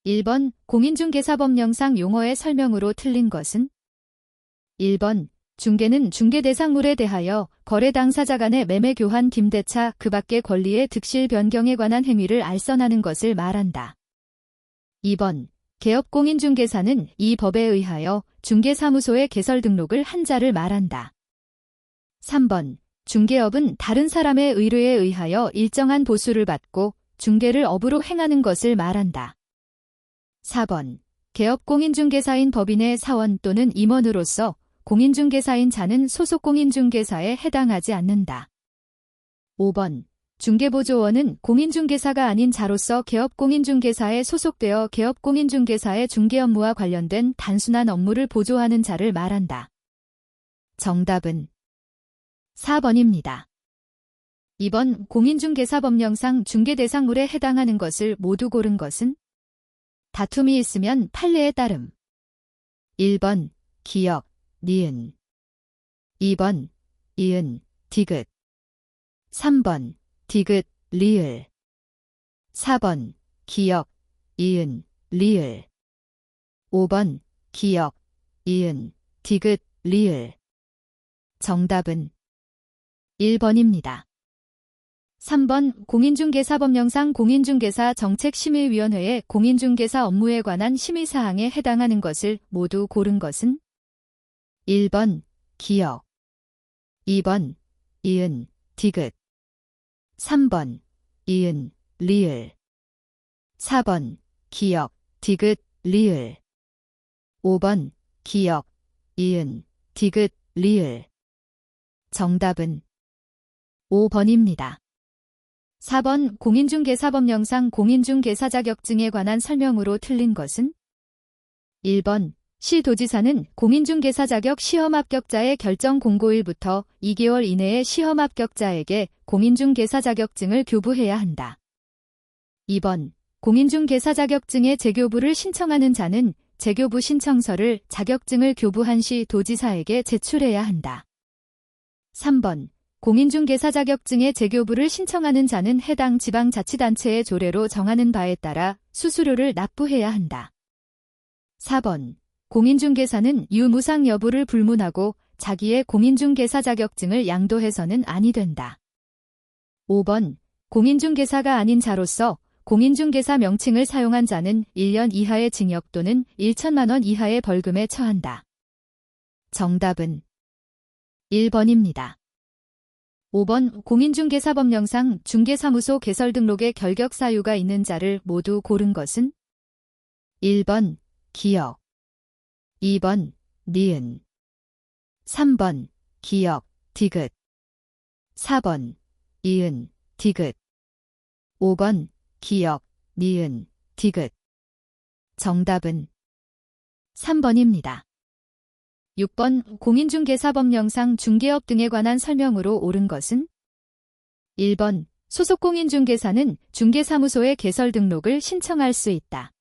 1번 공인중개사법령상 용어의 설명으로 틀린 것은? 1번 중개는 중개대상물에 대하여 거래 당사자 간의 매매 교환 김대차 그 밖의 권리의 득실 변경에 관한 행위를 알선하는 것을 말한다. 2번 개업공인중개사는 이 법에 의하여 중개사무소의 개설 등록을 한 자를 말한다. 3번 중개업은 다른 사람의 의뢰에 의하여 일정한 보수를 받고 중개를 업으로 행하는 것을 말한다. 4번 개업공인중개사인 법인의 사원 또는 임원으로서 공인중개사인 자는 소속 공인중개사에 해당하지 않는다. 5번 중개보조원은 공인중개사가 아닌 자로서 개업공인중개사에 소속되어 개업공인중개사의 중개 업무와 관련된 단순한 업무를 보조하는 자를 말한다. 정답은 4번입니다. 2번 공인중개사법령상 중개대상물에 해당하는 것을 모두 고른 것은? 다툼이 있으면 판례에 따름. 1번 기역, 니은 2번 이은, 디귿 3번 디귿, 리을 4번 기역, 이은, 리을 5번 기역, 이은, 디귿, 리을 정답은 1번입니다. 3번 공인중개사법령상 공인중개사 정책심의위원회의 공인중개사 업무에 관한 심의사항에 해당하는 것을 모두 고른 것은? 1번 기역 2번 이은, 디귿 3번 이은, 리을 4번 기역, 디귿, 리을 5번 기역, 이은, 디귿, 리을 정답은 5번입니다. 4번 공인중개사법령상 공인중개사 자격증에 관한 설명으로 틀린 것은? 1번 시도지사는 공인중개사 자격 시험 합격자의 결정 공고일부터 2개월 이내에 시험 합격자에게 공인중개사 자격증을 교부해야 한다. 2번 공인중개사 자격증의 재교부를 신청하는 자는 재교부 신청서를 자격증을 교부한 시 도지사에게 제출해야 한다. 3번 공인중개사 자격증의 재교부를 신청하는 자는 해당 지방자치단체의 조례로 정하는 바에 따라 수수료를 납부해야 한다. 4번 공인중개사는 유무상 여부를 불문하고 자기의 공인중개사 자격증을 양도해서는 아니 된다. 5번 공인중개사가 아닌 자로서 공인중개사 명칭을 사용한 자는 1년 이하의 징역 또는 1천만 원 이하의 벌금에 처한다. 정답은 1번입니다. 5번 공인중개사법령상 중개사무소 개설 등록에 결격 사유가 있는 자를 모두 고른 것은? 1번 기역 2번 니은 3번 기역, 디귿 4번 이은, 디귿 5번 기역, 니은, 디귿 정답은 3번입니다. 6번 공인중개사법령상 중개업 등에 관한 설명으로 옳은 것은? 1번 소속 공인중개사는 중개사무소의 개설 등록을 신청할 수 있다.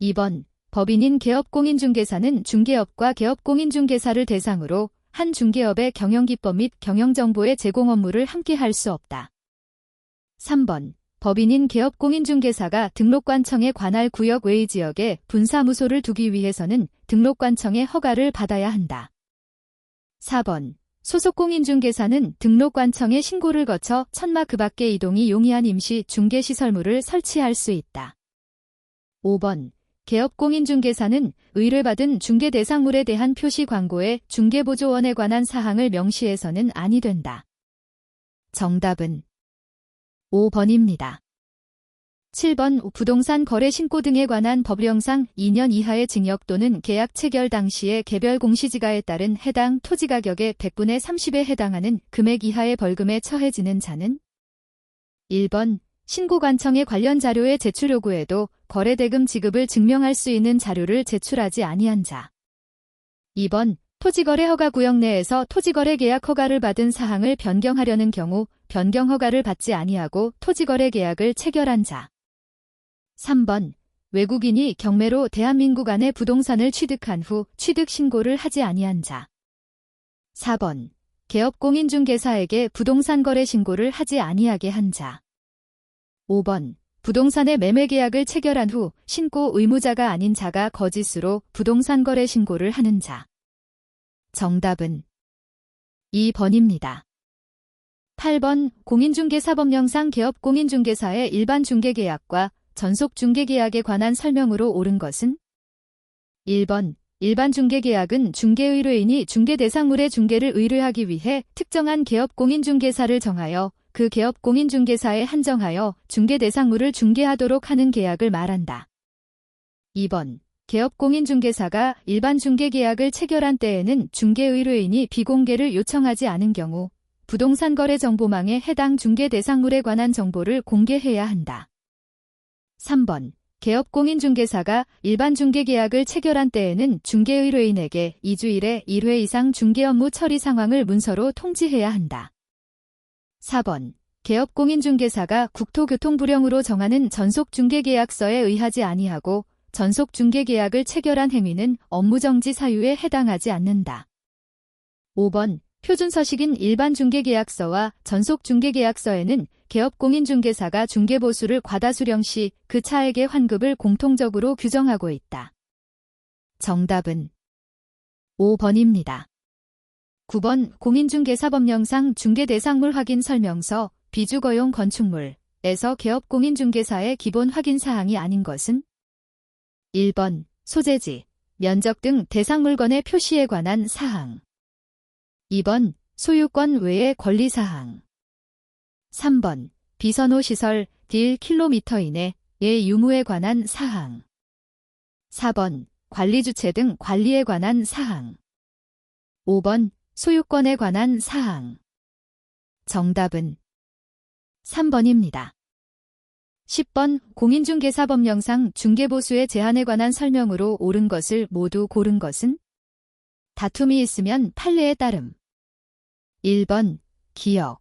2번 법인인 개업공인중개사는 중개업과 개업공인중개사를 대상으로 한 중개업의 경영기법 및 경영정보의 제공 업무를 함께 할 수 없다. 3번 법인인 개업공인중개사가 등록관청에 관할 구역 외의 지역에 분사무소를 두기 위해서는 등록관청의 허가를 받아야 한다. 4번 소속공인중개사는 등록관청에 신고를 거쳐 천마 그 밖의 이동이 용이한 임시 중개시설물을 설치할 수 있다. 5번 개업공인중개사는 의뢰받은 중개대상물에 대한 표시 광고에 중개보조원에 관한 사항을 명시해서는 아니 된다. 정답은 5번입니다. 7번 부동산 거래 신고 등에 관한 법령상 2년 이하의 징역 또는 계약 체결 당시의 개별 공시지가에 따른 해당 토지 가격의 100분의 30에 해당하는 금액 이하의 벌금에 처해지는 자는? 1번 신고관청의 관련 자료의 제출 요구에도 거래대금 지급을 증명할 수 있는 자료를 제출하지 아니한 자. 2번 토지거래 허가 구역 내에서 토지거래 계약 허가를 받은 사항을 변경하려는 경우 변경 허가를 받지 아니하고 토지거래 계약을 체결한 자. 3번 외국인이 경매로 대한민국 안에 부동산을 취득한 후 취득 신고를 하지 아니한 자. 4번 개업공인중개사에게 부동산 거래 신고를 하지 아니하게 한 자. 5번 부동산의 매매 계약을 체결한 후 신고 의무자가 아닌 자가 거짓으로 부동산 거래 신고를 하는 자. 정답은 2번입니다. 8번 공인중개사법령상 개업공인중개사의 일반 중개계약과 전속중개계약에 관한 설명으로 옳은 것은 1번 일반 중개계약은 중개의뢰인이 중개대상물의 중개를 의뢰하기 위해 특정한 개업공인중개사를 정하여 그 개업공인중개사에 한정하여 중개대상물을 중개하도록 하는 계약을 말한다. 2번 개업공인중개사가 일반 중개계약을 체결한 때에는 중개의뢰인이 비공개를 요청하지 않은 경우 부동산 거래 정보망에 해당 중개대상물에 관한 정보를 공개해야 한다. 3번 개업공인중개사가 일반 중개계약을 체결한 때에는 중개의뢰인에게 2주일에 1회 이상 중개업무 처리 상황을 문서로 통지해야 한다. 4번 개업공인중개사가 국토교통부령으로 정하는 전속중개계약서에 의하지 아니하고 전속중개계약을 체결한 행위는 업무정지 사유에 해당하지 않는다. 5번 표준서식인 일반중개계약서와 전속중개계약서에는 개업공인중개사가 중개보수를 과다수령 시 그 차액의 환급을 공통적으로 규정하고 있다. 정답은 5번입니다. 9번 공인중개사법령상 중개대상물 확인 설명서 비주거용 건축물에서 개업공인중개사의 기본 확인사항이 아닌 것은 1번 소재지, 면적 등 대상물건의 표시에 관한 사항. 2번 소유권 외의 권리사항. 3번 비선호 시설 딜 킬로미터 이내의 유무에 관한 사항. 4번 관리주체 등 관리에 관한 사항. 5번 소유권에 관한 사항. 정답은 3번입니다. 10번 공인중개사법령상 중개보수의 제한에 관한 설명으로 옳은 것을 모두 고른 것은 다툼이 있으면 판례에 따름. 1번 기역,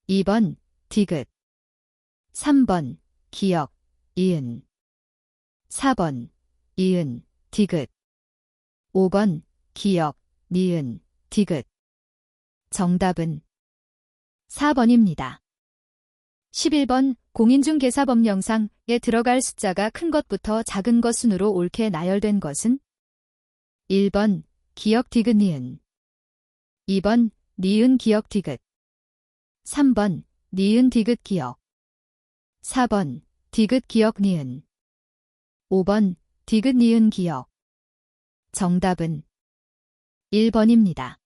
2번 디귿, 3번 기역, 이은, 4번 이은, 디귿, 5번 기역, 니은, 디귿. 정답은 4번입니다. 11번 공인중개사법령상에 들어갈 숫자가 큰 것부터 작은 것 순으로 옳게 나열된 것은 1번 기역 디귿 니은, 2번 니은 기역 디귿, 3번 니은 디귿 기역, 4번 디귿 기역 니은, 5번 디귿 니은 기역. 정답은 1번입니다.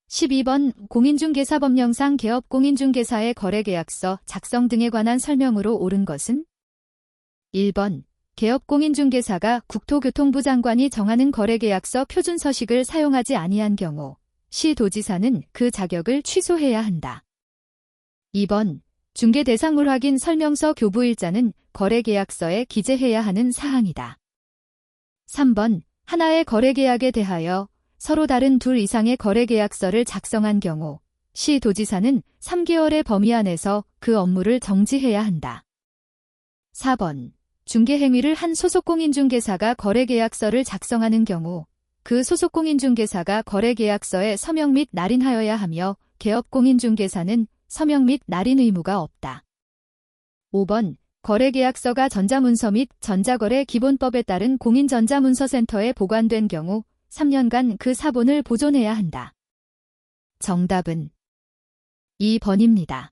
12번 공인중개사법령상 개업공인중개사의 거래계약서 작성 등에 관한 설명으로 옳은 것은 1번 개업공인중개사가 국토교통부 장관이 정하는 거래계약서 표준서식을 사용하지 아니한 경우 시도지사는 그 자격을 취소해야 한다. 2번 중개대상물 확인 설명서 교부일자는 거래계약서에 기재해야 하는 사항이다. 3번 하나의 거래계약에 대하여 서로 다른 둘 이상의 거래계약서를 작성한 경우 시도지사는 3개월의 범위 안에서 그 업무를 정지해야 한다. 4번 중개행위를 한 소속공인중개사가 거래계약서를 작성하는 경우 그 소속공인중개사가 거래계약서에 서명 및 날인하여야 하며 개업공인중개사는 서명 및 날인 의무가 없다. 5번 거래계약서가 전자문서 및 전자거래 기본법에 따른 공인전자문서센터에 보관된 경우 3년간 그 사본을 보존해야 한다. 정답은 2번입니다.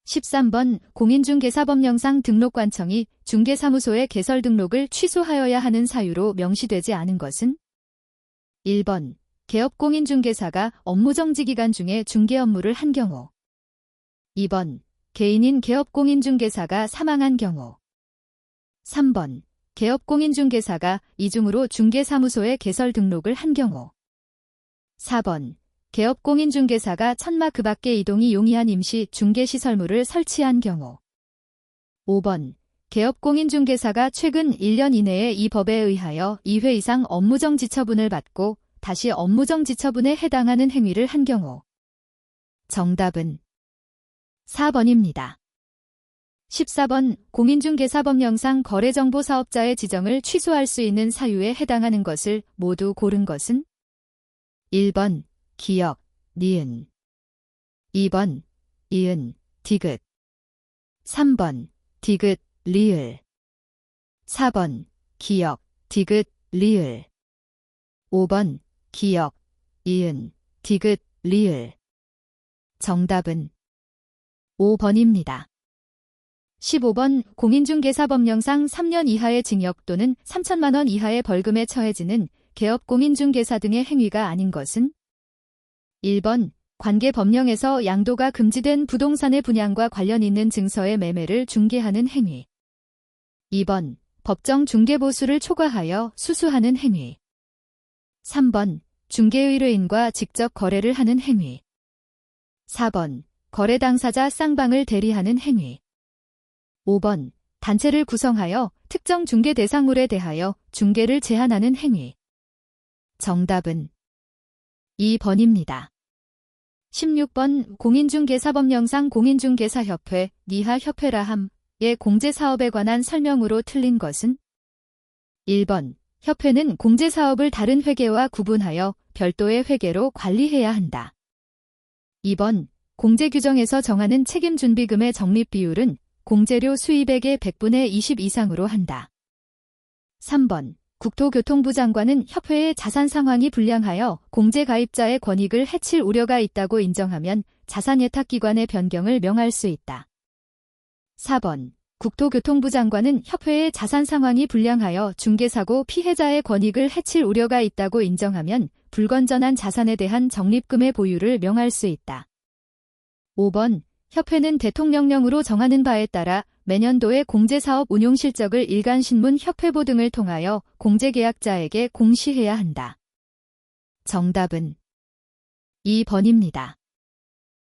13번 공인중개사법령상 등록관청이 중개사무소의 개설 등록을 취소하여야 하는 사유로 명시되지 않은 것은 1번 개업공인중개사가 업무정지 기간 중에 중개 업무를 한 경우, 2번 개인인 개업공인중개사가 사망한 경우, 3번 개업공인중개사가 이중으로 중개사무소에 개설 등록을 한 경우, 4번 개업공인중개사가 천마 그 밖의 이동이 용이한 임시 중개시설물을 설치한 경우, 5번 개업공인중개사가 최근 1년 이내에 이 법에 의하여 2회 이상 업무정지 처분을 받고 다시 업무정지 처분에 해당하는 행위를 한 경우. 정답은 4번입니다. 14번 공인중개사법령상 거래정보 사업자의 지정을 취소할 수 있는 사유에 해당하는 것을 모두 고른 것은 1번 기역, 니은, 2번 이은, 디귿, 3번 디귿, 리을. 4번, 기역, 디귿, 리을. 5번, 기역, 이은, 디귿, 리을. 정답은 5번입니다. 15번 공인중개사법령상 3년 이하의 징역 또는 3천만 원 이하의 벌금에 처해지는 개업 공인중개사 등의 행위가 아닌 것은 1번 관계법령에서 양도가 금지된 부동산의 분양과 관련 있는 증서의 매매를 중개하는 행위. 2번 법정 중개보수를 초과하여 수수하는 행위. 3번 중개의뢰인과 직접 거래를 하는 행위. 4번 거래 당사자 쌍방을 대리하는 행위. 5번 단체를 구성하여 특정 중개 대상물에 대하여 중개를 제한하는 행위. 정답은 2번입니다. 16번 공인중개사법령상 공인중개사협회, 니하협회라함의 공제사업에 관한 설명으로 틀린 것은 1번 협회는 공제사업을 다른 회계와 구분하여 별도의 회계로 관리해야 한다. 2번 공제규정에서 정하는 책임준비금의 적립비율은 공제료 수입액의 100분의 20 이상으로 한다. 3번 국토교통부 장관은 협회의 자산 상황이 불량하여 공제 가입자의 권익을 해칠 우려가 있다고 인정하면 자산예탁기관의 변경을 명할 수 있다. 4번 국토교통부 장관은 협회의 자산 상황이 불량하여 중개사고 피해자의 권익을 해칠 우려가 있다고 인정하면 불건전한 자산에 대한 적립금의 보유를 명할 수 있다. 5번 협회는 대통령령으로 정하는 바에 따라 매년도의 공제사업 운용 실적을 일간신문 협회보 등을 통하여 공제계약자에게 공시해야 한다. 정답은 2번입니다.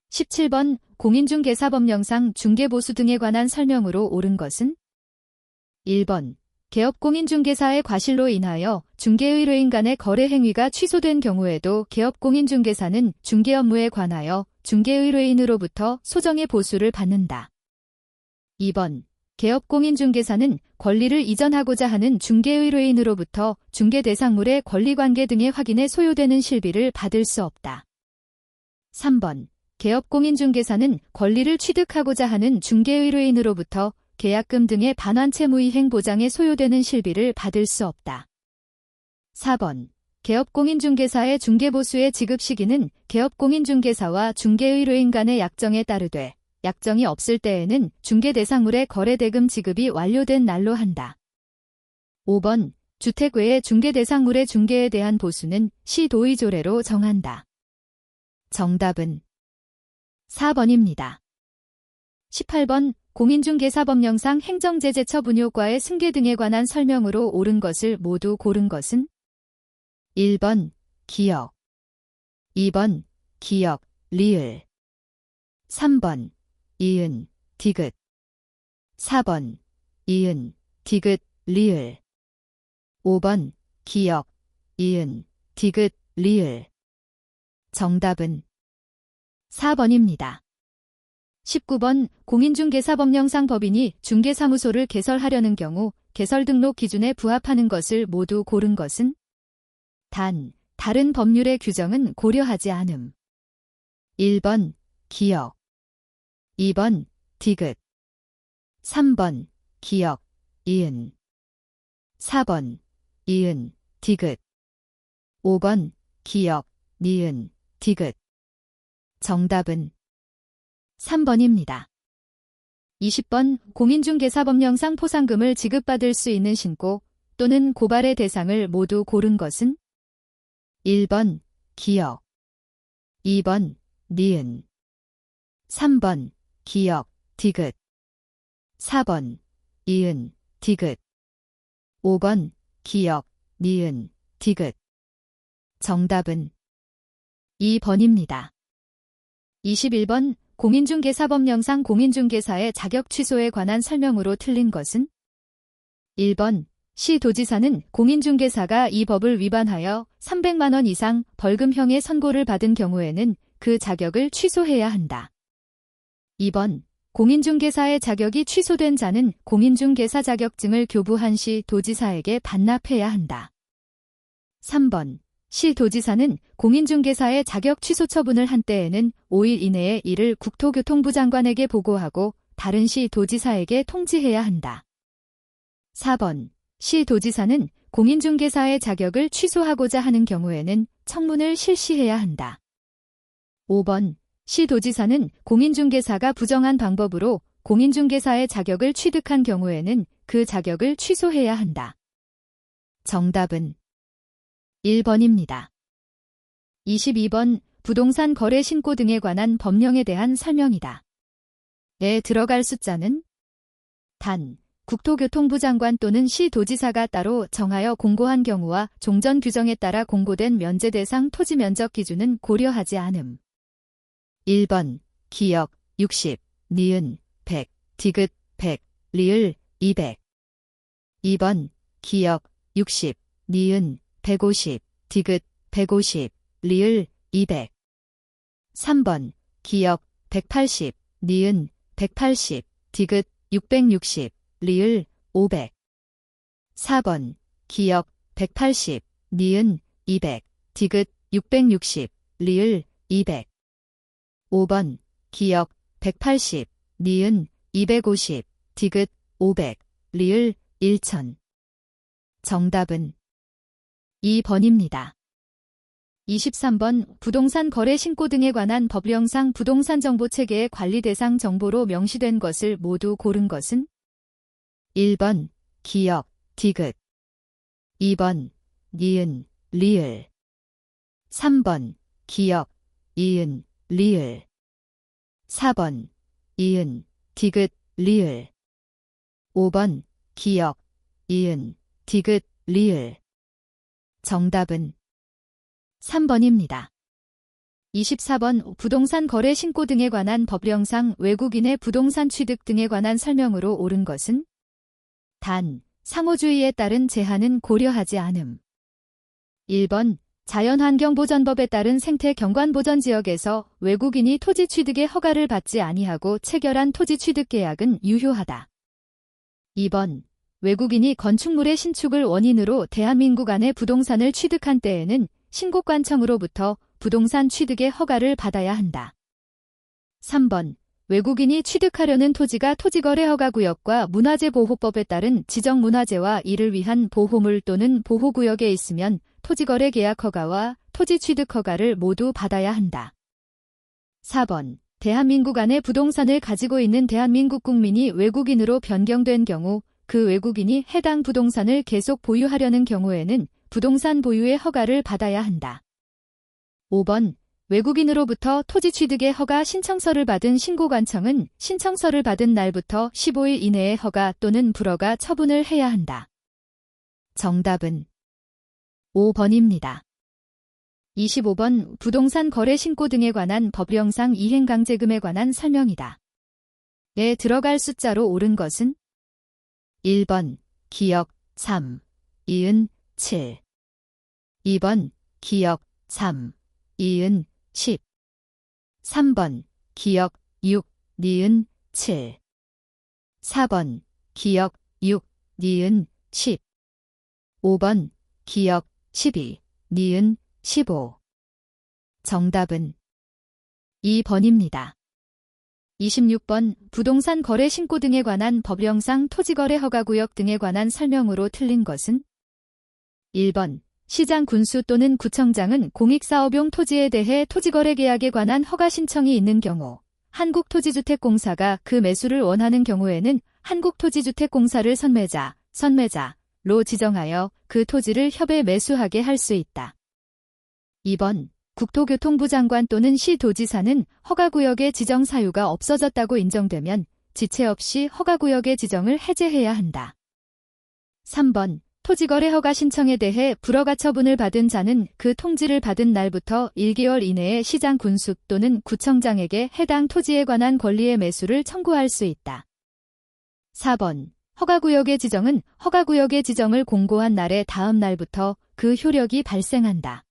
17번 공인중개사법령상 중개보수 등에 관한 설명으로 옳은 것은 1번 개업공인중개사의 과실로 인하여 중개의뢰인 간의 거래 행위가 취소된 경우에도 개업공인중개사는 중개 업무에 관하여 중개의뢰인으로부터 소정의 보수를 받는다. 2번 개업공인중개사는 권리를 이전하고자 하는 중개의뢰인으로부터 중개대상물의 권리관계 등의 확인에 소요되는 실비를 받을 수 없다. 3번 개업공인중개사는 권리를 취득하고자 하는 중개의뢰인으로부터 계약금 등의 반환채무이행 보장에 소요되는 실비를 받을 수 없다. 4번 개업공인중개사의 중개보수의 지급 시기는 개업공인중개사와 중개의뢰인 간의 약정에 따르되 약정이 없을 때에는 중개대상물의 거래대금 지급이 완료된 날로 한다. 5번 주택 외의 중개대상물의 중개에 대한 보수는 시도의조례로 정한다. 정답은 4번입니다. 18번 공인중개사법령상 행정제재처 분효과의 승계 등에 관한 설명으로 옳은 것을 모두 고른 것은 1번 기역, 2번 기역, 리을, 3번 이은, 디귿, 4번 이은, 디귿, 리을, 5번 기역, 이은, 디귿, 리을. 정답은 4번입니다. 19번 공인중개사법령상 법인이 중개사무소를 개설하려는 경우 개설 등록 기준에 부합하는 것을 모두 고른 것은 단, 다른 법률의 규정은 고려하지 않음. 1번 기역, 2번 디귿, 3번 기역, 이은, 4번 이은, 디귿, 5번 기역, 니은, 디귿. 정답은 3번입니다. 20번 공인중개사법령상 포상금을 지급받을 수 있는 신고 또는 고발의 대상을 모두 고른 것은 1번 기역, 2번 니은, 3번 기역, 디귿, 4번 이은, 디귿, 5번 기역, 니은, 디귿. 정답은 2번입니다. 21번 공인중개사법령상 공인중개사의 자격 취소에 관한 설명으로 틀린 것은 1번 시도지사는 공인중개사가 이 법을 위반하여 300만 원 이상 벌금형의 선고를 받은 경우에는 그 자격을 취소해야 한다. 2번 공인중개사의 자격이 취소된 자는 공인중개사 자격증을 교부한 시 도지사에게 반납해야 한다. 3번 시도지사는 공인중개사의 자격 취소 처분을 한 때에는 5일 이내에 이를 국토교통부 장관에게 보고하고 다른 시도지사에게 통지해야 한다. 4번. 시도지사는 공인중개사의 자격을 취소하고자 하는 경우에는 청문을 실시해야 한다. 5번. 시도지사는 공인중개사가 부정한 방법으로 공인중개사의 자격을 취득한 경우에는 그 자격을 취소해야 한다. 정답은 1번입니다. 22번. 부동산 거래 신고 등에 관한 법령에 대한 설명이다. 에 들어갈 숫자는 단. 국토교통부 장관 또는 시도지사가 따로 정하여 공고한 경우와 종전 규정에 따라 공고된 면제 대상 토지 면적 기준은 고려하지 않음. 1번. 기역 60, 니은 100, 디귿 100, 리을 200. 2번. 기역 60, 니은 150, 디귿 150, 리을 200. 3번. 기역 180, 니은 180, 디귿 660, 리을 500. 4번. 기역 180, 니은 200, 디귿 660, 리을 200. 5번. 기역 180, 니은 250, 디귿 500, 리을 1000. 정답은 2번입니다. 23번. 부동산 거래 신고 등에 관한 법령상 부동산 정보 체계의 관리 대상 정보로 명시된 것을 모두 고른 것은 1번. 기역, 디귿. 2번. 니은, 리을. 3번. 기역, 이은, 리을. 4번. 이은, 디귿, 리을. 5번. 기역, 이은, 디귿, 리을. 정답은 3번입니다. 24번. 부동산 거래 신고 등에 관한 법령상 외국인의 부동산 취득 등에 관한 설명으로 옳은 것은 단. 상호주의에 따른 제한은 고려하지 않음. 1번. 자연환경보전법에 따른 생태경관보전지역에서 외국인이 토지 취득의 허가를 받지 아니하고 체결한 토지 취득 계약은 유효하다. 2번. 외국인이 건축물의 신축을 원인으로 대한민국 안에 부동산을 취득한 때에는 신고관청으로부터 부동산 취득의 허가를 받아야 한다. 3번. 외국인이 취득하려는 토지가 토지거래허가구역과 문화재보호법에 따른 지정문화재와 이를 위한 보호물 또는 보호구역에 있으면 토지거래 계약허가와 토지취득허가를 모두 받아야 한다. 4번. 대한민국 안에 부동산을 가지고 있는 대한민국 국민이 외국인으로 변경된 경우 그 외국인이 해당 부동산을 계속 보유하려는 경우에는 부동산 보유의 허가를 받아야 한다. 5번. 외국인으로부터 토지 취득의 허가 신청서를 받은 신고관청은 신청서를 받은 날부터 15일 이내에 허가 또는 불허가 처분을 해야 한다. 정답은 5번입니다. 25번. 부동산 거래 신고 등에 관한 법령상 이행강제금에 관한 설명이다. 에 들어갈 숫자로 옳은 것은 1번. 기역 3, 이은 7. 2번. 기역 3, 이은 10. 3번. 기역 6, 니은 7. 4번. 기역 6, 니은 10. 5번. 기역 12, 니은 15. 정답은 2번입니다. 26번. 부동산 거래 신고 등에 관한 법령상 토지거래 허가구역 등에 관한 설명으로 틀린 것은 1번. 시장 군수 또는 구청장은 공익사업용 토지에 대해 토지거래 계약에 관한 허가 신청이 있는 경우 한국토지주택공사가 그 매수를 원하는 경우에는 한국토지주택공사를 선매자로 지정하여 그 토지를 협에 매수하게 할 수 있다. 2번. 국토교통부 장관 또는 시도지사는 허가구역의 지정 사유가 없어졌다고 인정되면 지체 없이 허가구역의 지정을 해제해야 한다. 3번. 토지거래 허가 신청에 대해 불허가 처분을 받은 자는 그 통지를 받은 날부터 1개월 이내에 시장 군수 또는 구청장에게 해당 토지에 관한 권리의 매수를 청구할 수 있다. 4번. 허가구역의 지정은 허가구역의 지정을 공고한 날의 다음 날부터 그 효력이 발생한다.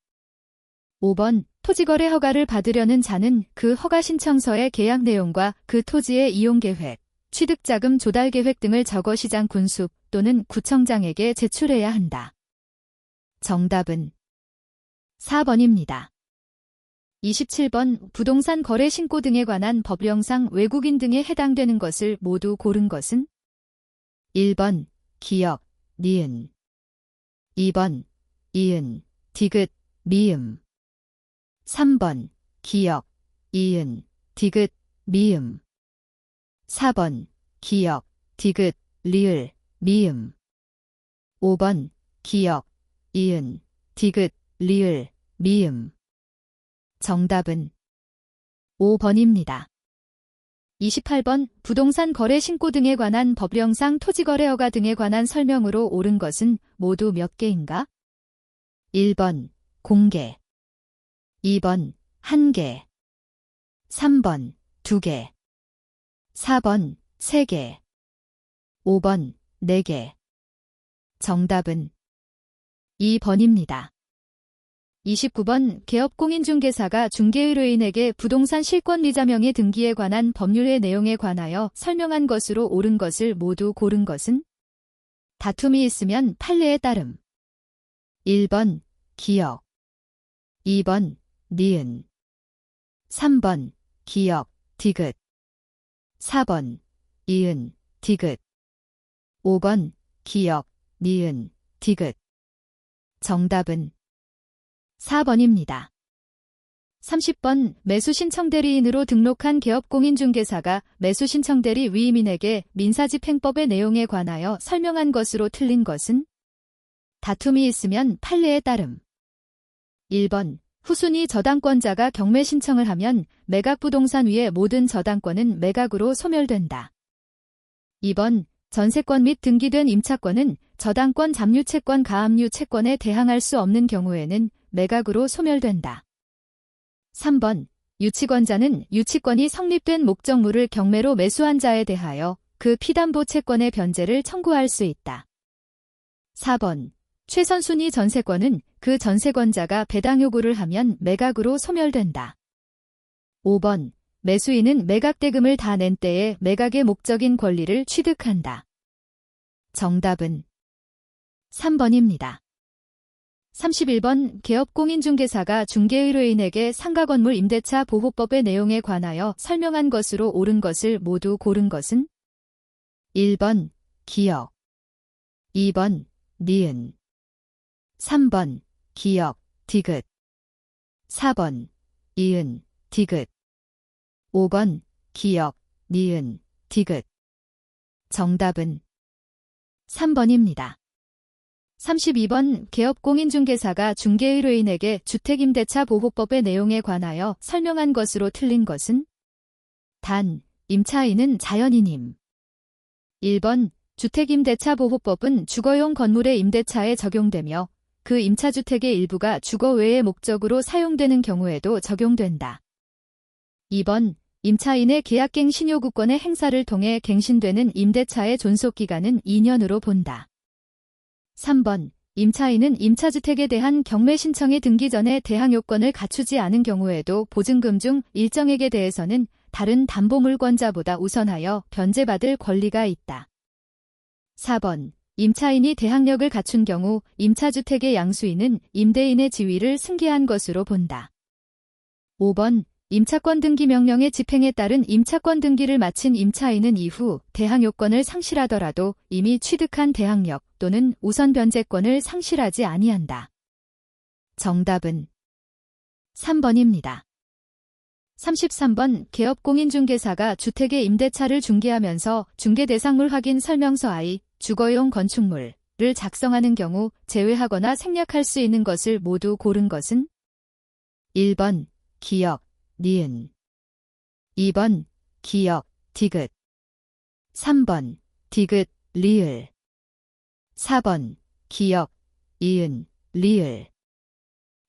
5번. 토지거래 허가를 받으려는 자는 그 허가 신청서의 계약 내용과 그 토지의 이용계획, 취득자금 조달계획 등을 적어 시장 군수 또는 구청장에게 제출해야 한다. 정답은 4번입니다. 27번 부동산 거래 신고 등에 관한 법령상 외국인 등에 해당되는 것을 모두 고른 것은 1번 기역, 니은 2번 이은, 디귿, 미음 3번 기역, 이은, 디귿, 미음 4번 기역, 디귿, 리을, 미음 5번 기역, 이은, 디귿, 리을, 미음 정답은 5번입니다. 28번 부동산 거래 신고 등에 관한 법령상 토지거래허가 등에 관한 설명으로 옳은 것은 모두 몇 개인가? 1번 공개 2번 1개 3번 2개 4번 3개 5번 4개 정답은 2번입니다. 29번 개업공인중개사가 중개의뢰인에게 부동산 실권리자명의 등기에 관한 법률의 내용에 관하여 설명한 것으로 옳은 것을 모두 고른 것은? 다툼이 있으면 판례에 따름 1번 기역 2번 니은 3번 기역, 디귿 4번 이은, 디귿 5번 기역, 니은, 디귿 정답은 4번입니다. 30번 매수신청대리인으로 등록한 개업공인중개사가 매수신청대리 위임인에게 민사집행법의 내용에 관하여 설명한 것으로 틀린 것은? 다툼이 있으면 판례에 따름 1번 후순위 저당권자가 경매신청을 하면 매각부동산 위의 모든 저당권은 매각으로 소멸된다. 2번 전세권 및 등기된 임차권은 저당권 잠유채권 가압류채권에 대항할 수 없는 경우에는 매각으로 소멸된다. 3번 유치권자는 유치권이 성립된 목적물을 경매로 매수한 자에 대하여 그 피담보 채권의 변제를 청구할 수 있다. 4번 최선순위 전세권은 그 전세권자가 배당 요구를 하면 매각으로 소멸된다. 5번 매수인은 매각대금을 다 낸 때에 매각의 목적인 권리를 취득한다. 정답은 3번입니다. 31번 개업공인중개사가 중개의뢰인에게 상가건물 임대차 보호법의 내용에 관하여 설명한 것으로 옳은 것을 모두 고른 것은? 1번 기역 2번 니은 3번 기역, 디귿 4번 이은, 디귿 5번 기역, 니은, 디귿 정답은 3번입니다. 32번 개업공인중개사가 중개의뢰인에게 주택임대차 보호법의 내용에 관하여 설명한 것으로 틀린 것은? 단, 임차인은 자연인임. 1번 주택임대차 보호법은 주거용 건물의 임대차에 적용되며 그 임차주택의 일부가 주거 외의 목적으로 사용되는 경우에도 적용된다. 2번 임차인의 계약갱신 요구권의 행사를 통해 갱신되는 임대차의 존속기간은 2년으로 본다. 3번 임차인은 임차주택에 대한 경매 신청의 등기 전에 대항요건을 갖추지 않은 경우에도 보증금 중 일정액에 대해서는 다른 담보물권자보다 우선하여 변제받을 권리가 있다. 4번 임차인이 대항력을 갖춘 경우 임차주택의 양수인은 임대인의 지위를 승계한 것으로 본다. 5번 임차권 등기 명령의 집행에 따른 임차권 등기를 마친 임차인은 이후 대항요건을 상실하더라도 이미 취득한 대항력 또는 우선 변제권을 상실하지 아니한다. 정답은 3번입니다. 33번 개업공인중개사가 주택의 임대차를 중개하면서 중개대상물 확인 설명서 I, 주거용 건축물을 작성하는 경우 제외하거나 생략할 수 있는 것을 모두 고른 것은? 1번 기역, 니은 2번 기역, 디귿 3번 디귿, 리을 4번 기역, 이은, 리을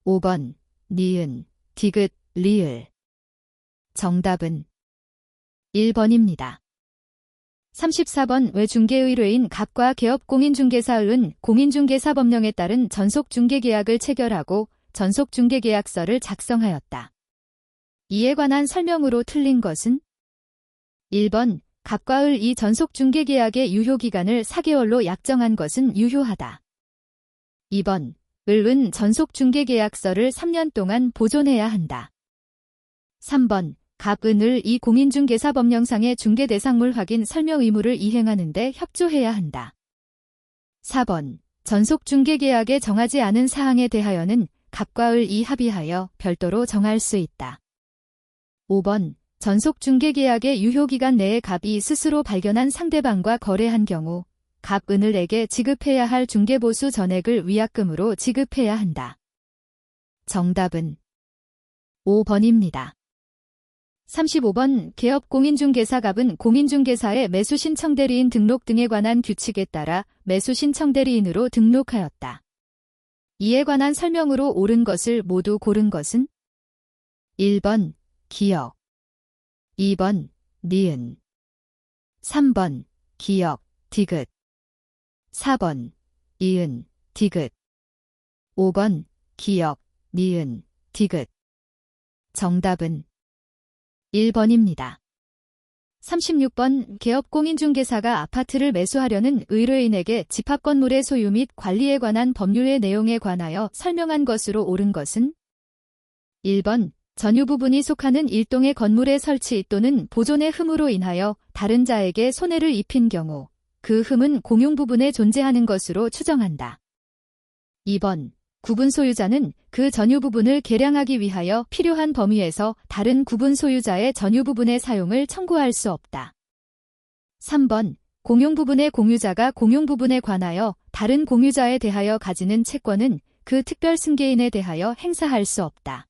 5번 니은, 디귿, 리을 정답은 1번입니다. 34번 외중개의뢰인 갑과 개업공인중개사은 공인중개사법령에 따른 전속중개계약을 체결하고 전속중개계약서를 작성하였다. 이에 관한 설명으로 틀린 것은? 1번 갑과 을 이 전속중개계약의 유효기간을 4개월로 약정한 것은 유효하다. 2번 을은 전속중개계약서를 3년 동안 보존해야 한다. 3번 갑, 은, 을 이 공인중개사법령상의 중개대상물 확인 설명 의무를 이행하는 데 협조해야 한다. 4번 전속중개계약에 정하지 않은 사항에 대하여는 갑과 을 이 합의하여 별도로 정할 수 있다. 5번 전속중개계약의 유효기간 내에 갑이 스스로 발견한 상대방과 거래한 경우 갑, 은, 을에게 지급해야 할 중개보수 전액을 위약금으로 지급해야 한다. 정답은 5번입니다. 35번 개업공인중개사 갑은 공인중개사의 매수신청대리인 등록 등에 관한 규칙에 따라 매수신청대리인으로 등록하였다. 이에 관한 설명으로 옳은 것을 모두 고른 것은 1번 기역, 2번 니은, 3번 기역, 디귿, 4번 이은, 디귿, 5번 기역, 니은, 디귿. 정답은 1번입니다. 36번 개업공인중개사가 아파트를 매수하려는 의뢰인에게 집합건물의 소유 및 관리에 관한 법률의 내용에 관하여 설명한 것으로 옳은 것은 1번 전유 부분이 속하는 일동의 건물의 설치 또는 보존의 흠으로 인하여 다른 자에게 손해를 입힌 경우 그 흠은 공용 부분에 존재하는 것으로 추정한다. 2번 구분 소유자는 그 전유 부분을 개량하기 위하여 필요한 범위에서 다른 구분 소유자의 전유 부분의 사용을 청구할 수 없다. 3번 공용 부분의 공유자가 공용 부분에 관하여 다른 공유자에 대하여 가지는 채권은 그 특별 승계인에 대하여 행사할 수 없다.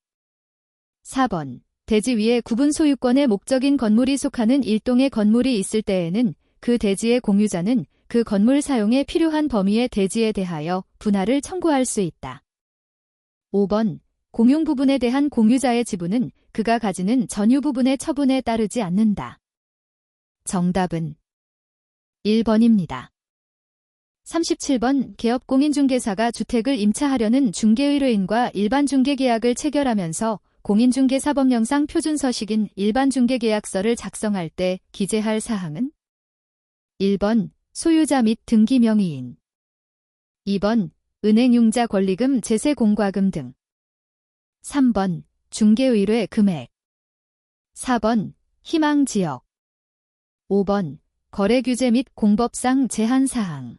4번 대지 위에 구분 소유권의 목적인 건물이 속하는 일동의 건물이 있을 때에는 그 대지의 공유자는 그 건물 사용에 필요한 범위의 대지에 대하여 분할을 청구할 수 있다. 5번 공용 부분에 대한 공유자의 지분은 그가 가지는 전유 부분의 처분에 따르지 않는다. 정답은 1번입니다. 37번 개업공인중개사가 주택을 임차하려는 중개의뢰인과 일반중개계약을 체결하면서 공인중개사법령상 표준서식인 일반중개계약서를 작성할 때 기재할 사항은 1번 소유자 및 등기명의인, 2번 은행융자 권리금 제세 공과금 등, 3번 중개의뢰 금액, 4번 희망지역, 5번 거래규제 및 공법상 제한사항.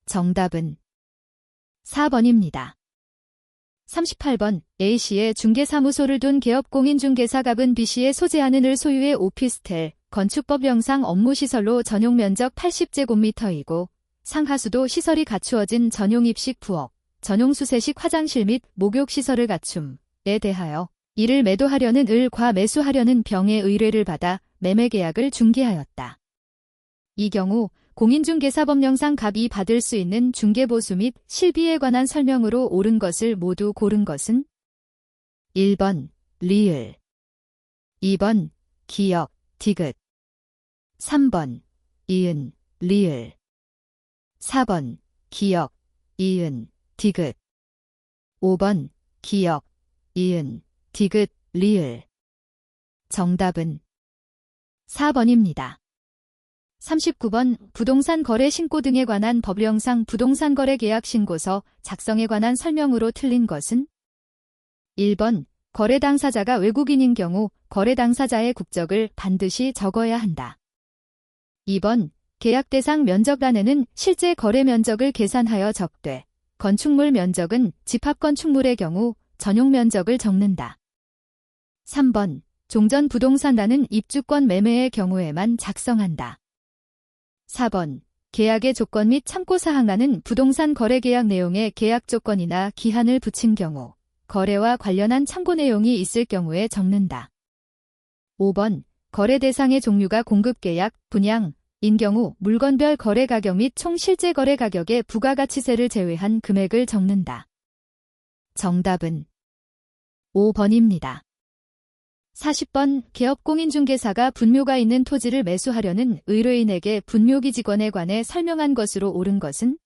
정답은 4번입니다. 38번 A씨의 중개사무소를 둔 개업공인중개사 갑은 B씨의 소재하는 을 소유의 오피스텔, 건축법령상 업무시설로 전용 면적 80제곱미터이고 상하수도 시설이 갖추어진 전용 입식 부엌, 전용 수세식 화장실 및 목욕시설을 갖춤에 대하여 이를 매도하려는 을과 매수하려는 병의 의뢰를 받아 매매계약을 중개하였다. 이 경우 공인중개사법령상 갑이 받을 수 있는 중개보수 및 실비에 관한 설명으로 옳은 것을 모두 고른 것은 1번 리을, 2번 기역, 디귿, 3번 이은, 리을, 4번 기역, 이은, 디귿, 5번 기역, 이은, 디귿, 리을. 정답은 4번입니다. 39번 부동산 거래 신고 등에 관한 법령상 부동산 거래 계약 신고서 작성에 관한 설명으로 틀린 것은 1번 거래 당사자가 외국인인 경우 거래 당사자의 국적을 반드시 적어야 한다. 2번 계약 대상 면적란에는 실제 거래 면적을 계산하여 적되 건축물 면적은 집합건축물의 경우 전용 면적을 적는다. 3번 종전 부동산란은 입주권 매매의 경우에만 작성한다. 4번 계약의 조건 및 참고사항란은 부동산 거래계약 내용에 계약 조건이나 기한을 붙인 경우 거래와 관련한 참고 내용이 있을 경우에 적는다. 5번 거래 대상의 종류가 공급계약, 분양인 경우 물건별 거래가격 및 총 실제 거래가격의 부가가치세를 제외한 금액을 적는다. 정답은 5번입니다. 40번 개업공인중개사가 분묘가 있는 토지를 매수하려는 의뢰인에게 분묘기지권에 관해 설명한 것으로 옳은 것은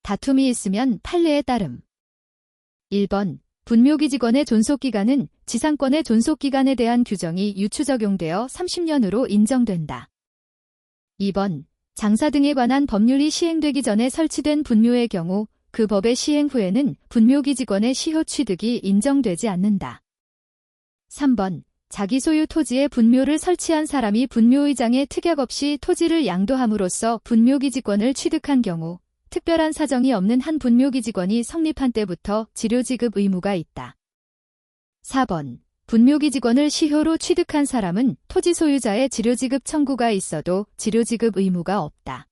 다툼이 있으면 판례에 따름. 1번 분묘기지권의 존속기간은 지상권의 존속기간에 대한 규정이 유추 적용되어 30년으로 인정된다. 2번 장사 등에 관한 법률이 시행되기 전에 설치된 분묘의 경우 그 법의 시행 후에는 분묘기지권의 시효 취득이 인정되지 않는다. 3번. 자기 소유 토지에 분묘를 설치한 사람이 분묘의장에 특약 없이 토지를 양도함으로써 분묘기지권을 취득한 경우 특별한 사정이 없는 한 분묘기지권이 성립한 때부터 지료지급 의무가 있다. 4번. 분묘기지권을 시효로 취득한 사람은 토지 소유자의 지료지급 청구가 있어도 지료지급 의무가 없다.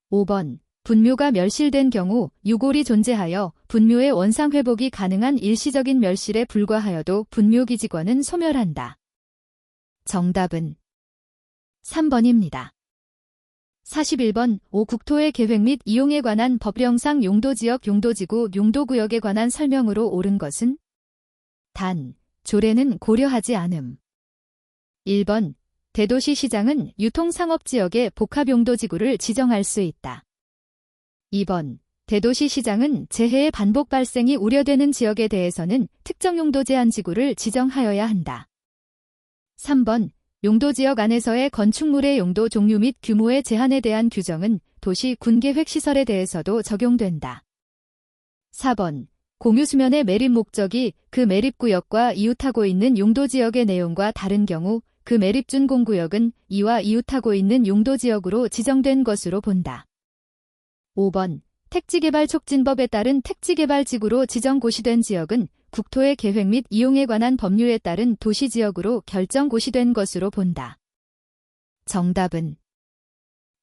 5번. 분묘가 멸실된 경우 유골이 존재하여 분묘의 원상회복이 가능한 일시적인 멸실에 불과하여도 분묘기지권은 소멸한다. 정답은 3번입니다. 41번. 5. 국토의 계획 및 이용에 관한 법령상 용도지역, 용도지구, 용도구역에 관한 설명으로 옳은 것은? 단, 조례는 고려하지 않음. 1번. 대도시 시장은 유통상업지역에 복합용도지구를 지정할 수 있다. 2번. 대도시 시장은 재해의 반복 발생이 우려되는 지역에 대해서는 특정 용도 제한지구를 지정하여야 한다. 3번. 용도지역 안에서의 건축물의 용도 종류 및 규모의 제한에 대한 규정은 도시 군계획시설에 대해서도 적용된다. 4번. 공유수면의 매립 목적이 그 매립구역과 이웃하고 있는 용도지역의 내용과 다른 경우 그 매립준공구역은 이와 이웃하고 있는 용도지역으로 지정된 것으로 본다. 5번. 택지개발촉진법에 따른 택지개발지구로 지정 고시된 지역은 국토의 계획 및 이용에 관한 법률에 따른 도시지역으로 결정 고시된 것으로 본다. 정답은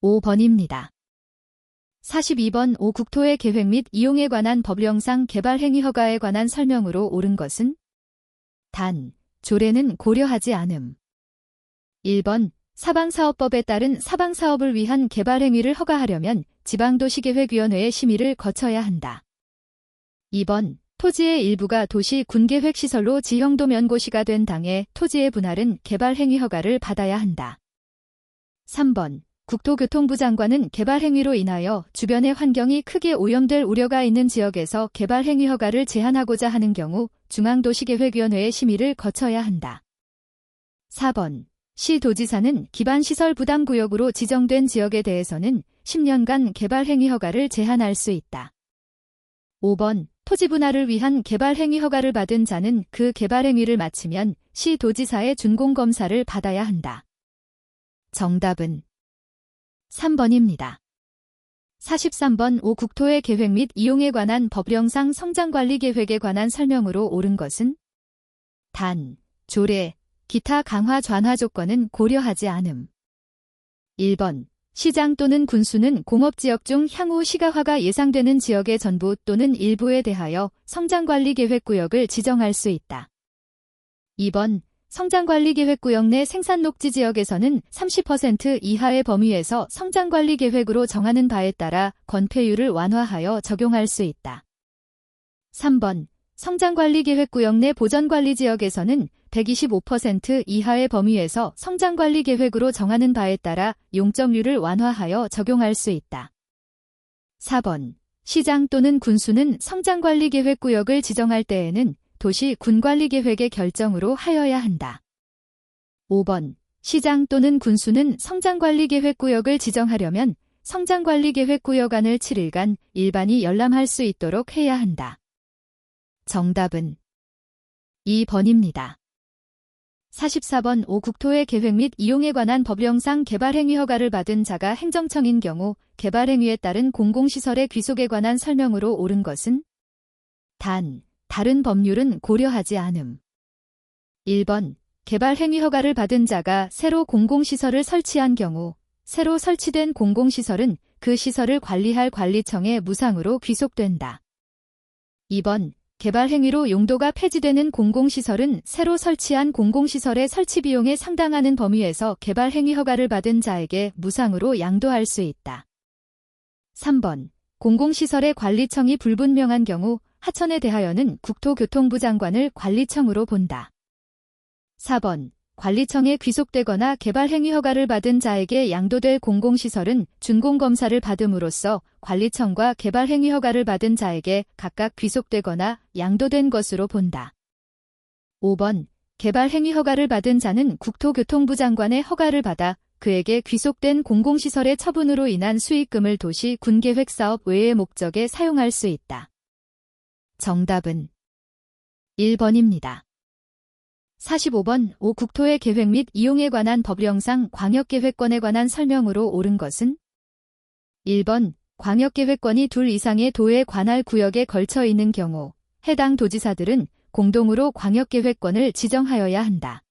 5번입니다. 42번. 5. 국토의 계획 및 이용에 관한 법령상 개발행위 허가에 관한 설명으로 옳은 것은? 단, 조례는 고려하지 않음. 1번. 사방사업법에 따른 사방사업을 위한 개발행위를 허가하려면 지방도시계획위원회의 심의를 거쳐야 한다. 2번. 토지의 일부가 도시 군계획시설로 지형도 면고시가 된 당해 토지의 분할은 개발행위 허가를 받아야 한다. 3번. 국토교통부 장관은 개발행위로 인하여 주변의 환경이 크게 오염될 우려가 있는 지역에서 개발행위 허가를 제한하고자 하는 경우 중앙도시계획위원회의 심의를 거쳐야 한다. 4번. 시도지사는 기반시설 부담구역으로 지정된 지역에 대해서는 10년간 개발행위 허가를 제한할 수 있다. 5번. 토지 분할을 위한 개발행위 허가를 받은 자는 그 개발행위를 마치면 시도지사의 준공검사를 받아야 한다. 정답은 3번입니다. 43번. 5. 국토의 계획 및 이용에 관한 법령상 성장관리계획에 관한 설명으로 옳은 것은? 단, 조례, 기타 강화 완화 조건은 고려하지 않음. 1번. 시장 또는 군수는 공업지역 중 향후 시가화가 예상되는 지역의 전부 또는 일부에 대하여 성장관리계획구역을 지정할 수 있다. 2번. 성장관리계획구역 내 생산녹지지역에서는 30% 이하의 범위에서 성장관리계획으로 정하는 바에 따라 건폐율을 완화하여 적용할 수 있다. 3번. 성장관리계획구역 내 보전관리지역에서는 125% 이하의 범위에서 성장관리계획으로 정하는 바에 따라 용적률을 완화하여 적용할 수 있다. 4번. 시장 또는 군수는 성장관리계획구역을 지정할 때에는 도시 군관리계획의 결정으로 하여야 한다. 5번. 시장 또는 군수는 성장관리계획구역을 지정하려면 성장관리계획구역 안을 7일간 일반이 열람할 수 있도록 해야 한다. 정답은 2번입니다. 44번. 5. 국토의 계획 및 이용에 관한 법령상 개발행위 허가를 받은 자가 행정청인 경우 개발행위에 따른 공공시설의 귀속에 관한 설명으로 옳은 것은? 단, 다른 법률은 고려하지 않음. 1번. 개발행위 허가를 받은 자가 새로 공공시설을 설치한 경우 새로 설치된 공공시설은 그 시설을 관리할 관리청에 무상으로 귀속된다. 2번. 개발행위로 용도가 폐지되는 공공시설은 새로 설치한 공공시설의 설치 비용에 상당하는 범위에서 개발행위 허가를 받은 자에게 무상으로 양도할 수 있다. 3번. 공공시설의 관리청이 불분명한 경우 하천에 대하여는 국토교통부 장관을 관리청으로 본다. 4번. 관리청에 귀속되거나 개발행위 허가를 받은 자에게 양도될 공공시설은 준공검사를 받음으로써 관리청과 개발행위 허가를 받은 자에게 각각 귀속되거나 양도된 것으로 본다. 5번. 개발행위 허가를 받은 자는 국토교통부 장관의 허가를 받아 그에게 귀속된 공공시설의 처분으로 인한 수익금을 도시 군계획사업 외의 목적에 사용할 수 있다. 정답은 1번입니다. 45번 5. 국토의 계획 및 이용에 관한 법령상 광역계획권에 관한 설명으로 옳은 것은 1번 광역계획권이 둘 이상의 도에 관할 구역에 걸쳐 있는 경우 해당 도지사들은 공동으로 광역계획권을 지정하여야 한다.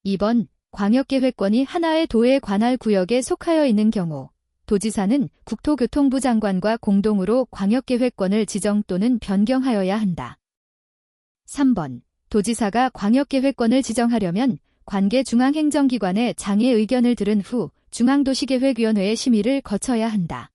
2번 광역계획권이 하나의 도에 관할 구역에 속하여 있는 경우 도지사는 국토교통부 장관과 공동으로 광역계획권을 지정 또는 변경하여야 한다. 3번 도지사가 광역계획권을 지정하려면 관계 중앙행정기관의 장의 의견을 들은 후 중앙도시계획위원회의 심의를 거쳐야 한다.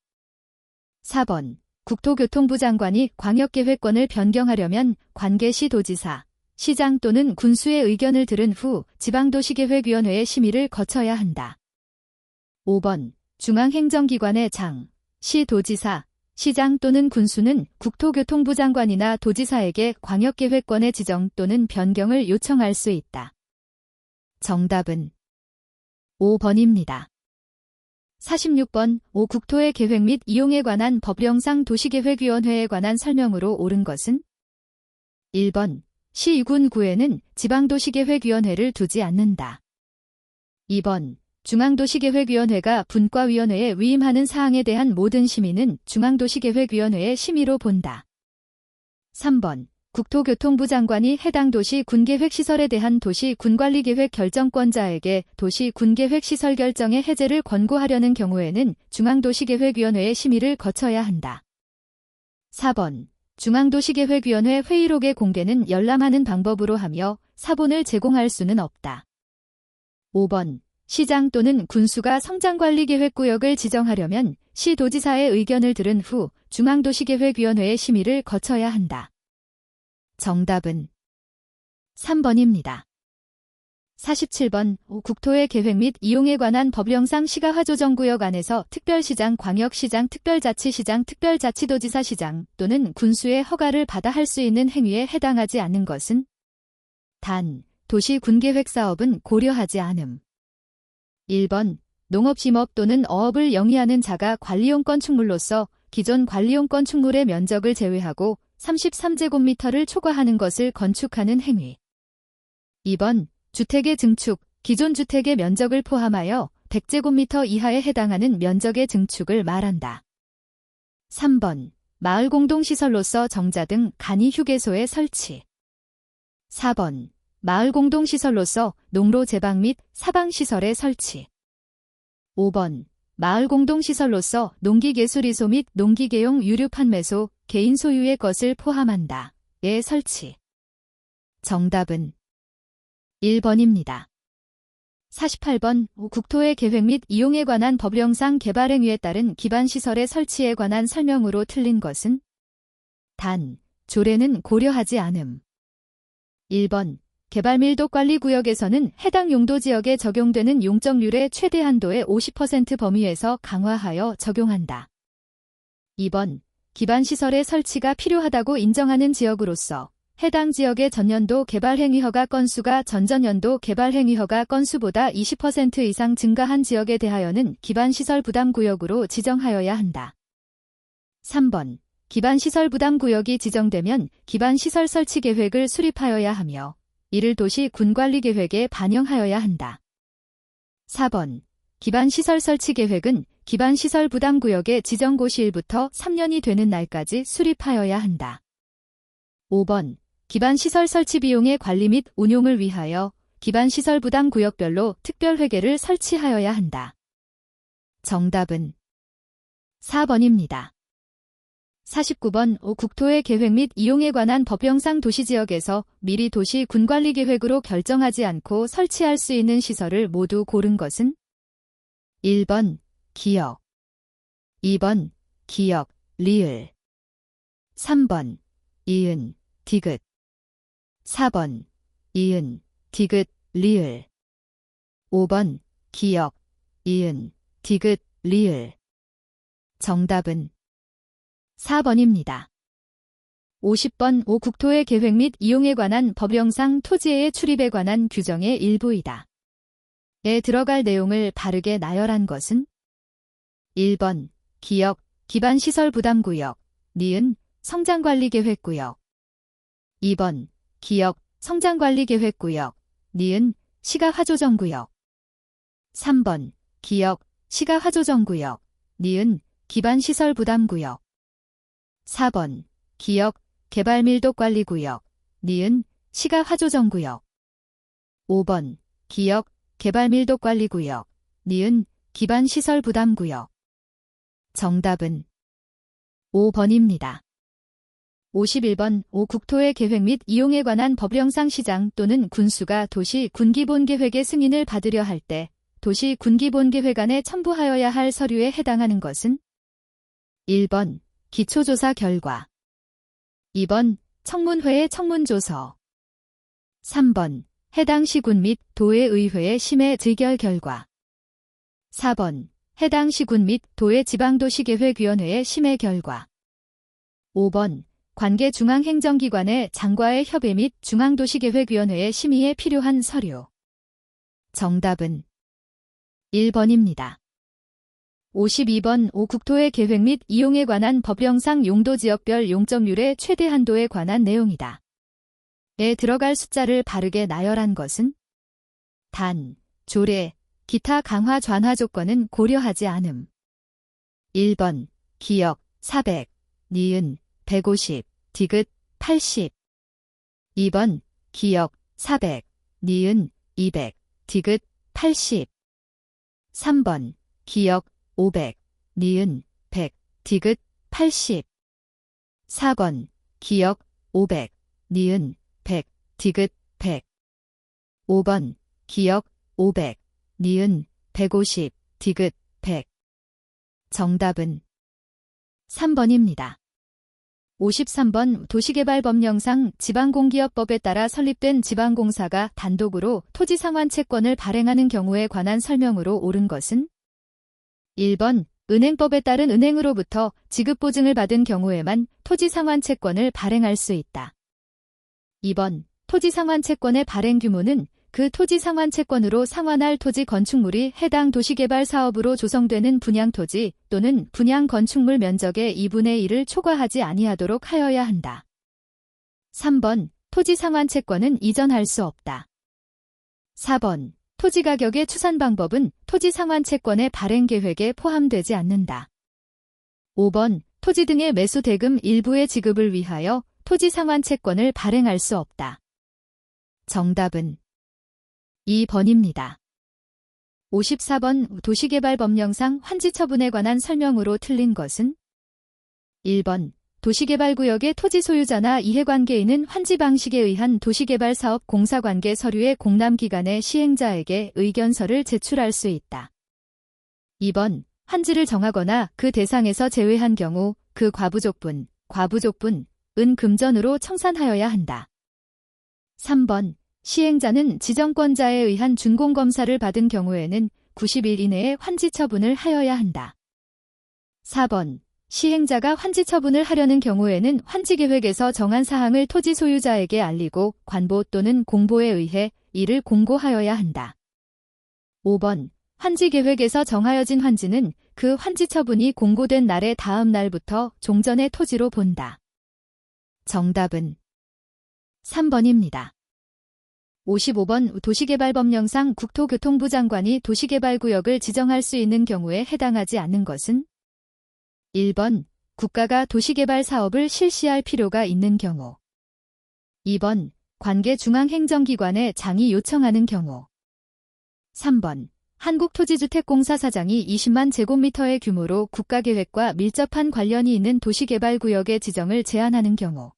4번 국토교통부 장관이 광역계획권을 변경하려면 관계시 도지사, 시장 또는 군수의 의견을 들은 후 지방도시계획위원회의 심의를 거쳐야 한다. 5번 중앙행정기관의 장, 시 도지사, 시장 또는 군수는 국토교통부 장관이나 도지사에게 광역계획권의 지정 또는 변경을 요청할 수 있다. 정답은 5번입니다. 46번 5. 국토의 계획 및 이용에 관한 법령상 도시계획위원회에 관한 설명으로 옳은 것은 1번 시, 군, 구에는 지방도시계획위원회를 두지 않는다. 2번 중앙도시계획위원회가 분과위원회에 위임하는 사항에 대한 모든 심의는 중앙도시계획위원회의 심의로 본다. 3번 국토교통부 장관이 해당 도시 군계획시설에 대한 도시 군관리계획 결정권자에게 도시 군계획시설 결정의 해제를 권고하려는 경우에는 중앙도시계획위원회의 심의를 거쳐야 한다. 4번 중앙도시계획위원회 회의록의 공개는 열람하는 방법으로 하며 사본을 제공할 수는 없다. 5번 시장 또는 군수가 성장관리계획구역을 지정하려면 시도지사의 의견을 들은 후 중앙도시계획위원회의 심의를 거쳐야 한다. 정답은 3번입니다. 47번 5. 국토의 계획 및 이용에 관한 법령상 시가화조정구역 안에서 특별시장, 광역시장, 특별자치시장, 특별자치도지사 시장 또는 군수의 허가를 받아 할 수 있는 행위에 해당하지 않는 것은 단, 도시 군계획사업은 고려하지 않음. 1번 농업심업 또는 어업을 영위하는 자가 관리용권 축물로서 기존 관리용권 축물의 면적을 제외하고 33제곱미터를 초과하는 것을 건축하는 행위. 2번 주택의 증축, 기존 주택의 면적을 포함하여 100제곱미터 이하에 해당하는 면적의 증축을 말한다. 3번 마을공동시설로서 정자 등 간이휴게소의 설치. 4번 마을공동시설로서 농로 제방 및 사방시설의 설치. 5번 마을공동시설로서 농기계수리소 및 농기계용 유류판매소, 개인 소유의 것을 포함한다. 의 설치. 정답은 1번입니다. 48번 5. 국토의 계획 및 이용에 관한 법령상 개발행위에 따른 기반시설의 설치에 관한 설명으로 틀린 것은 단, 조례는 고려하지 않음. 1번 개발밀도관리구역에서는 해당 용도지역에 적용되는 용적률의 최대 한도의 50% 범위에서 강화하여 적용한다. 2번 기반시설의 설치가 필요하다고 인정하는 지역으로서 해당 지역의 전년도 개발행위허가 건수가 전전년도 개발행위허가 건수보다 20% 이상 증가한 지역에 대하여는 기반시설 부담구역으로 지정하여야 한다. 3번 기반시설 부담구역이 지정되면 기반시설 설치 계획을 수립하여야 하며 이를 도시 군관리계획에 반영하여야 한다. 4번 기반시설 설치 계획은 기반시설 부담구역의 지정고시일부터 3년이 되는 날까지 수립하여야 한다. 5번 기반시설 설치 비용의 관리 및 운용을 위하여 기반시설 부담구역별로 특별회계를 설치하여야 한다. 정답은 4번입니다. 49번 5. 국토의 계획 및 이용에 관한 법령상 도시지역에서 미리 도시 군관리계획으로 결정하지 않고 설치할 수 있는 시설을 모두 고른 것은 1번 기역, 2번 기역, 리을, 3번 이은, 디귿, 4번 이은, 디귿, 리을, 5번 기역, 이은, 디귿, 리을. 정답은 4번입니다. 50번 5. 국토의 계획 및 이용에 관한 법령상 토지의 출입에 관한 규정의 일부이다. 에 들어갈 내용을 바르게 나열한 것은 1번 기역, 기반시설 부담구역, 니은, 성장관리계획구역 2번 기역, 성장관리계획구역, 니은, 시가화조정구역. 3번, 기역, 시가화조정구역, 니은, 기반시설부담구역. 4번, 기역, 개발밀도관리구역, 니은, 시가화조정구역. 5번, 기역, 개발밀도관리구역, 니은, 기반시설부담구역. 정답은 5번입니다. 51번 국토의 계획 및 이용에 관한 법령상 시장 또는 군수가 도시 군기본계획의 승인을 받으려 할 때 도시 군기본계획안에 첨부하여야 할 서류에 해당하는 것은 1번 기초조사 결과, 2번 청문회의 청문조서, 3번 해당 시군 및 도의의회의 심의 의결 결과, 4번 해당 시군 및 도의 지방도시계획위원회의 심의 결과, 5번 관계 중앙행정기관의 장과의 협의 및 중앙도시계획위원회의 심의에 필요한 서류. 정답은 1번입니다. 52번 국토의 계획 및 이용에 관한 법령상 용도지역별 용적률의 최대 한도에 관한 내용이다. 에 들어갈 숫자를 바르게 나열한 것은 단, 조례, 기타 강화 좌화 조건은 고려하지 않음. 1번 기역 400, 니은 150, 디귿 80. 2번 기역 400, 니은 200, 디귿 80. 3번 기역 500, 니은 100, 디귿 80. 4번 기역 500, 니은 100, 디귿 100. 5번 기역 500, 니은 150, 디귿 100. 정답은 3번입니다. 53번 도시개발법령상 지방공기업법에 따라 설립된 지방공사가 단독으로 토지상환채권을 발행하는 경우에 관한 설명으로 옳은 것은 1번 은행법에 따른 은행으로부터 지급보증을 받은 경우에만 토지상환채권을 발행할 수 있다. 2번 토지상환채권의 발행 규모는 그 토지상환채권으로 상환할 토지 건축물이 해당 도시개발 사업으로 조성되는 분양토지 또는 분양건축물 면적의 2분의 1을 초과하지 아니하도록 하여야 한다. 3번 토지상환채권은 이전할 수 없다. 4번 토지가격의 추산 방법은 토지상환채권의 발행 계획에 포함되지 않는다. 5번 토지 등의 매수 대금 일부의 지급을 위하여 토지상환채권을 발행할 수 없다. 정답은 2번입니다. 54번 도시개발법령상 환지처분에 관한 설명으로 틀린 것은 1번 도시개발구역의 토지 소유자나 이해관계인은 환지 방식에 의한 도시개발사업 공사관계 서류의 공람기간의 시행자에게 의견서를 제출할 수 있다. 2번 환지를 정하거나 그 대상에서 제외한 경우 그 과부족분, 은 금전으로 청산하여야 한다. 3번 시행자는 지정권자에 의한 준공검사를 받은 경우에는 90일 이내에 환지처분을 하여야 한다. 4번 시행자가 환지처분을 하려는 경우에는 환지계획에서 정한 사항을 토지 소유자에게 알리고 관보 또는 공보에 의해 이를 공고하여야 한다. 5번 환지계획에서 정하여진 환지는 그 환지처분이 공고된 날의 다음 날부터 종전의 토지로 본다. 정답은 3번입니다. 55번 도시개발법령상 국토교통부 장관이 도시개발구역을 지정할 수 있는 경우에 해당하지 않는 것은 1번 국가가 도시개발 사업을 실시할 필요가 있는 경우, 2번 관계 중앙행정기관에 장이 요청하는 경우, 3번 한국토지주택공사 사장이 20만 제곱미터의 규모로 국가계획과 밀접한 관련이 있는 도시개발구역의 지정을 제한하는 경우,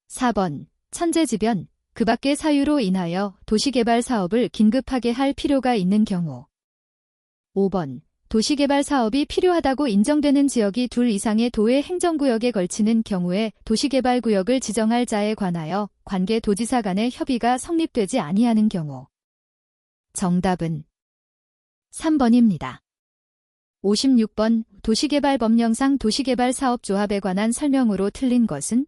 4번 천재지변, 그 밖의 사유로 인하여 도시개발 사업을 긴급하게 할 필요가 있는 경우, 5번 도시개발 사업이 필요하다고 인정되는 지역이 2 이상의 도의 행정구역에 걸치는 경우에 도시개발구역을 지정할 자에 관하여 관계 도지사 간의 협의가 성립되지 아니하는 경우. 정답은 3번입니다. 56번 도시개발법령상 도시개발사업조합에 관한 설명으로 틀린 것은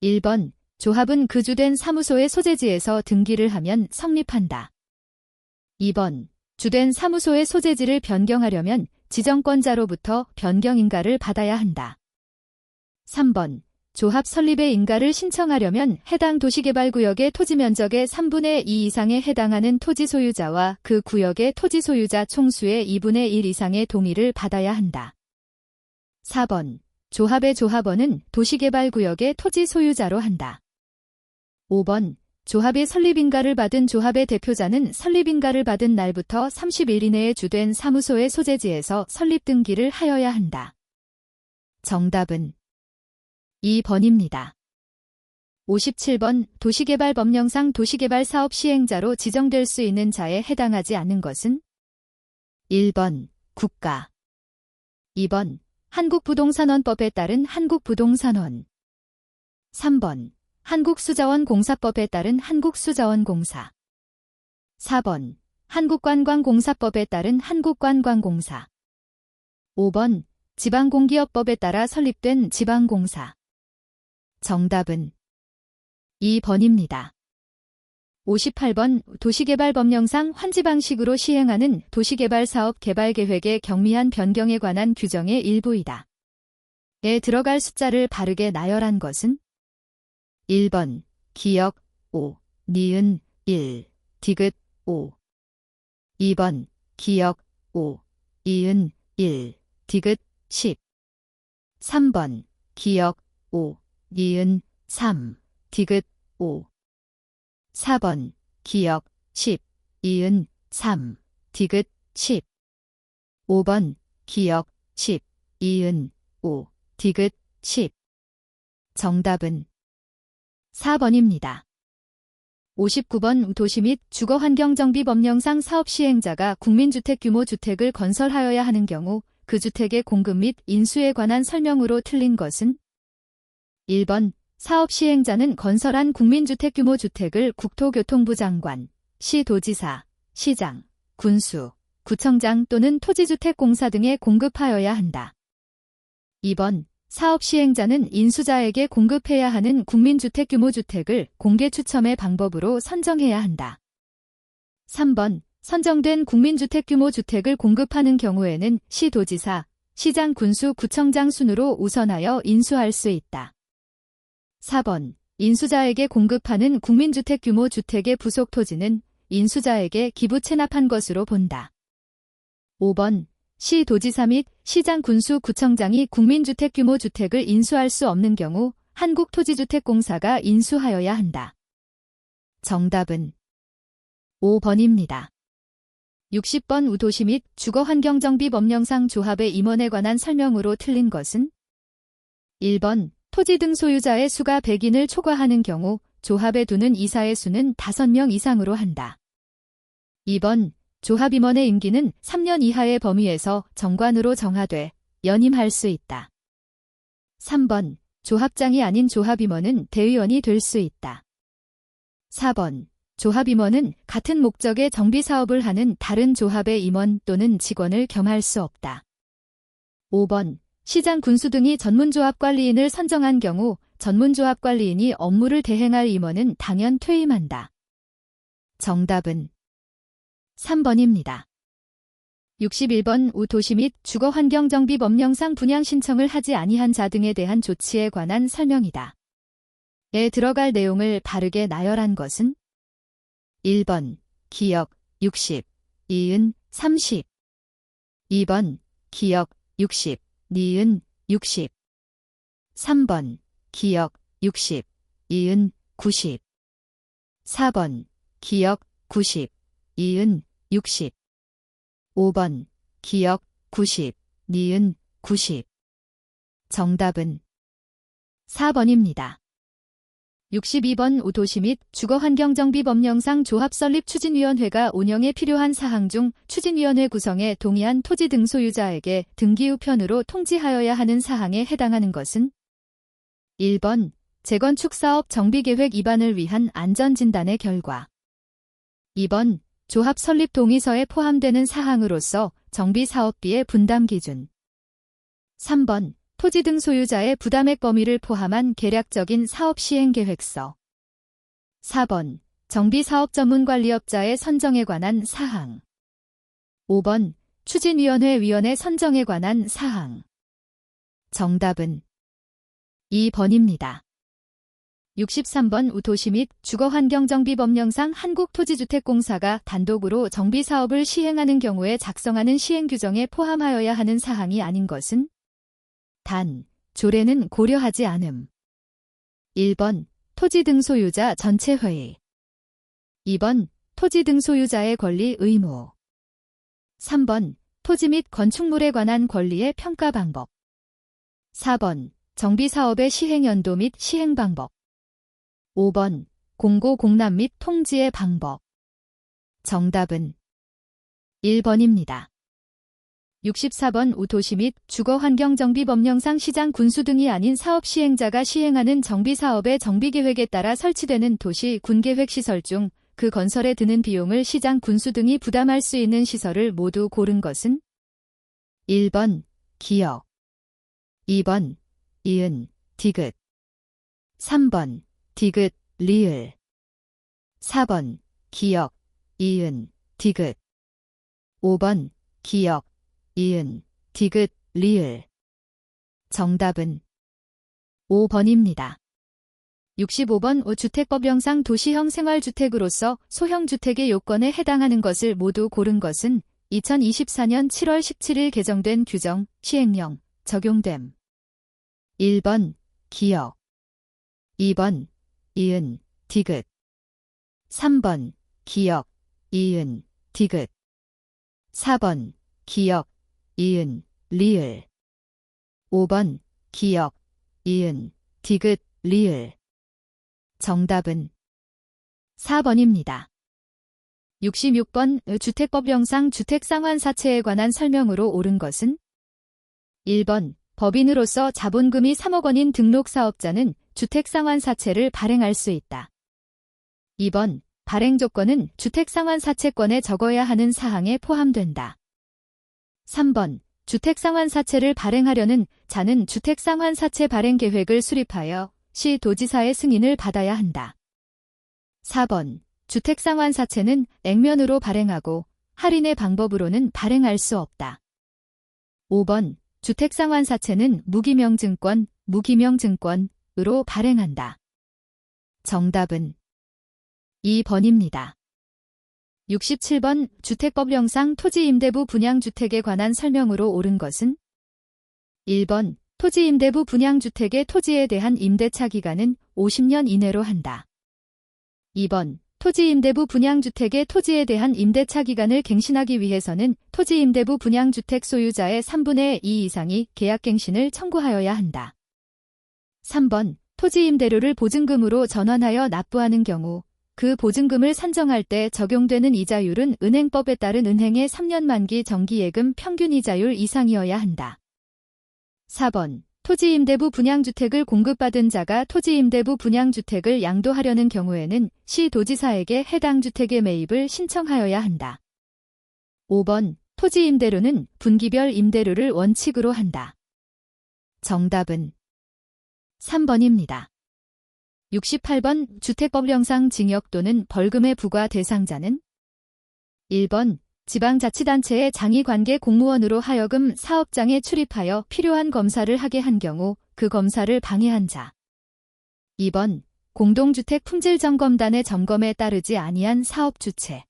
1번 조합은 그 주된 사무소의 소재지에서 등기를 하면 성립한다. 2번 주된 사무소의 소재지를 변경하려면 지정권자로부터 변경인가를 받아야 한다. 3번 조합 설립의 인가를 신청하려면 해당 도시개발구역의 토지 면적의 3분의 2 이상에 해당하는 토지 소유자와 그 구역의 토지 소유자 총수의 2분의 1 이상의 동의를 받아야 한다. 4번. 조합의 조합원은 도시개발구역의 토지 소유자로 한다. 5번. 조합의 설립인가를 받은 조합의 대표자는 설립인가를 받은 날부터 30일 이내에 주된 사무소의 소재지에서 설립등기를 하여야 한다. 정답은 2번입니다. 57번. 도시개발법령상 도시개발 사업 시행자로 지정될 수 있는 자에 해당하지 않는 것은? 1번. 국가. 2번. 한국부동산원법에 따른 한국부동산원. 3번. 한국수자원공사법에 따른 한국수자원공사. 4번. 한국관광공사법에 따른 한국관광공사. 5번. 지방공기업법에 따라 설립된 지방공사. 정답은 2번입니다. 58번. 도시개발법령상 환지 방식으로 시행하는 도시개발사업 개발계획의 경미한 변경에 관한 규정의 일부이다. 에 들어갈 숫자를 바르게 나열한 것은? 1번. 기역 5, 니은 1, 디귿 5. 2번. 기역 5, 이은 1, 디귿 10. 3번. 기역 5, 니은 3, 디귿 5. 4번. 기역 10, 이은 3, 디귿 10. 5번. 기역 10, 이은 5, 디귿 10. 정답은 4번입니다. 59번. 도시 및 주거환경정비법령상 사업시행자가 국민주택 규모 주택을 건설하여야 하는 경우 그 주택의 공급 및 인수에 관한 설명으로 틀린 것은? 1번. 사업시행자는 건설한 국민주택 규모 주택을 국토교통부 장관, 시도지사, 시장, 군수, 구청장 또는 토지주택공사 등에 공급하여야 한다. 2번. 사업시행자는 인수자에게 공급해야 하는 국민주택 규모 주택을 공개추첨의 방법으로 선정해야 한다. 3번. 선정된 국민주택 규모 주택을 공급하는 경우에는 시도지사, 시장, 군수, 구청장 순으로 우선하여 인수할 수 있다. 4번. 인수자에게 공급하는 국민주택 규모 주택의 부속 토지는 인수자에게 기부 체납한 것으로 본다. 5번. 시도지사 및 시장, 군수, 구청장이 국민주택 규모 주택을 인수할 수 없는 경우 한국토지주택공사가 인수하여야 한다. 정답은 5번입니다. 60번. 도시 및 주거환경정비법령상 조합의 임원에 관한 설명으로 틀린 것은? 1번. 토지 등 소유자의 수가 100인을 초과하는 경우 조합에 두는 이사의 수는 5명 이상으로 한다. 2번. 조합 임원의 임기는 3년 이하의 범위에서 정관으로 정하되 연임할 수 있다. 3번. 조합장이 아닌 조합 임원은 대의원이 될 수 있다. 4번. 조합 임원은 같은 목적의 정비 사업을 하는 다른 조합의 임원 또는 직원을 겸할 수 없다. 5번. 시장, 군수 등이 전문조합관리인을 선정한 경우 전문조합관리인이 업무를 대행할 임원은 당연 퇴임한다. 정답은 3번입니다. 61번. 도시 및 주거환경정비법령상 분양신청을 하지 아니한 자 등에 대한 조치에 관한 설명이다. 에 들어갈 내용을 바르게 나열한 것은? 1번. 기역 60, 이은 30. 2번. 기역 60, 니은 60. 3번. 기역 60, 이은 90. 4번. 기역 90, 이은 60. 5번. 기역 90, 니은 90. 정답은 4번입니다. 62번. 도시 및 주거환경정비법령상 조합설립추진위원회가 운영에 필요한 사항 중 추진위원회 구성에 동의한 토지 등 소유자에게 등기 우편으로 통지하여야 하는 사항에 해당하는 것은? 1번. 재건축사업 정비계획 입안을 위한 안전진단의 결과. 2번. 조합 설립 동의서에 포함되는 사항으로서 정비사업비의 분담기준. 3번. 토지 등 소유자의 부담액 범위를 포함한 계략적인 사업시행계획서. 4번. 정비사업전문관리업자의 선정에 관한 사항. 5번. 추진위원회 위원회 선정에 관한 사항. 정답은 2번입니다. 63번 도시 및 주거환경정비법령상 한국토지주택공사가 단독으로 정비사업을 시행하는 경우에 작성하는 시행규정에 포함하여야 하는 사항이 아닌 것은? 단, 조례는 고려하지 않음. 1번, 토지 등 소유자 전체 회의. 2번, 토지 등 소유자의 권리 의무. 3번, 토지 및 건축물에 관한 권리의 평가 방법. 4번, 정비사업의 시행연도 및 시행방법. 5번, 공고 공람 및 통지의 방법. 정답은 1번입니다. 64번 도시 및 주거환경정비법령상 시장 군수 등이 아닌 사업 시행자가 시행하는 정비사업의 정비계획에 따라 설치되는 도시 군계획시설 중 그 건설에 드는 비용을 시장 군수 등이 부담할 수 있는 시설을 모두 고른 것은? 1번, 기역. 2번, 이은, 디귿. 3번, 디귿, 리을. 4번, 기역, 이은, 디귿. 5번, 기역, 이은, 디귿, 리을. 정답은 5번입니다. 65번 주택법령상 도시형 생활주택으로서 소형주택의 요건에 해당하는 것을 모두 고른 것은 2024년 7월 17일 개정된 규정, 시행령, 적용됨. 1번, 기역. 2번, 이은, 디귿. 3번, 기역, 이은, 디귿. 4번, 기역, 이은, 리을. 5번, 기역, 이은, 디귿, 리을. 정답은 4번입니다. 66번 주택법령상 주택상환사채에 관한 설명으로 옳은 것은? 1번, 법인으로서 자본금이 3억 원인 등록사업자는 주택상환사채를 발행할 수 있다. 2번, 발행 조건은 주택상환사채권에 적어야 하는 사항에 포함된다. 3번, 주택상환사채를 발행하려는 자는 주택상환사채 발행 계획을 수립하여 시 도지사의 승인을 받아야 한다. 4번, 주택상환사채는 액면으로 발행하고 할인의 방법으로는 발행할 수 없다. 5번, 주택상환사채는 무기명증권, 무기명증권으로 발행한다. 정답은 2번입니다. 67번 주택법령상 토지임대부 분양주택에 관한 설명으로 옳은 것은? 1번, 토지임대부 분양주택의 토지에 대한 임대차 기간은 50년 이내로 한다. 2번, 토지임대부 분양주택의 토지에 대한 임대차 기간을 갱신하기 위해서는 토지임대부 분양주택 소유자의 3분의 2 이상이 계약갱신을 청구하여야 한다. 3번, 토지임대료를 보증금으로 전환하여 납부하는 경우 그 보증금을 산정할 때 적용되는 이자율은 은행법에 따른 은행의 3년 만기 정기예금 평균 이자율 이상이어야 한다. 4번, 토지임대부 분양주택을 공급받은 자가 토지임대부 분양주택을 양도하려는 경우에는 시 도지사에게 해당 주택의 매입을 신청하여야 한다. 5번, 토지임대료는 분기별 임대료를 원칙으로 한다. 정답은 3번입니다. 68번 주택법령상 징역 또는 벌금의 부과 대상자는? 1번, 지방자치단체의 장의관계 공무원으로 하여금 사업장에 출입하여 필요한 검사를 하게 한 경우 그 검사를 방해한 자. 2번, 공동주택 품질점검단의 점검에 따르지 아니한 사업주체.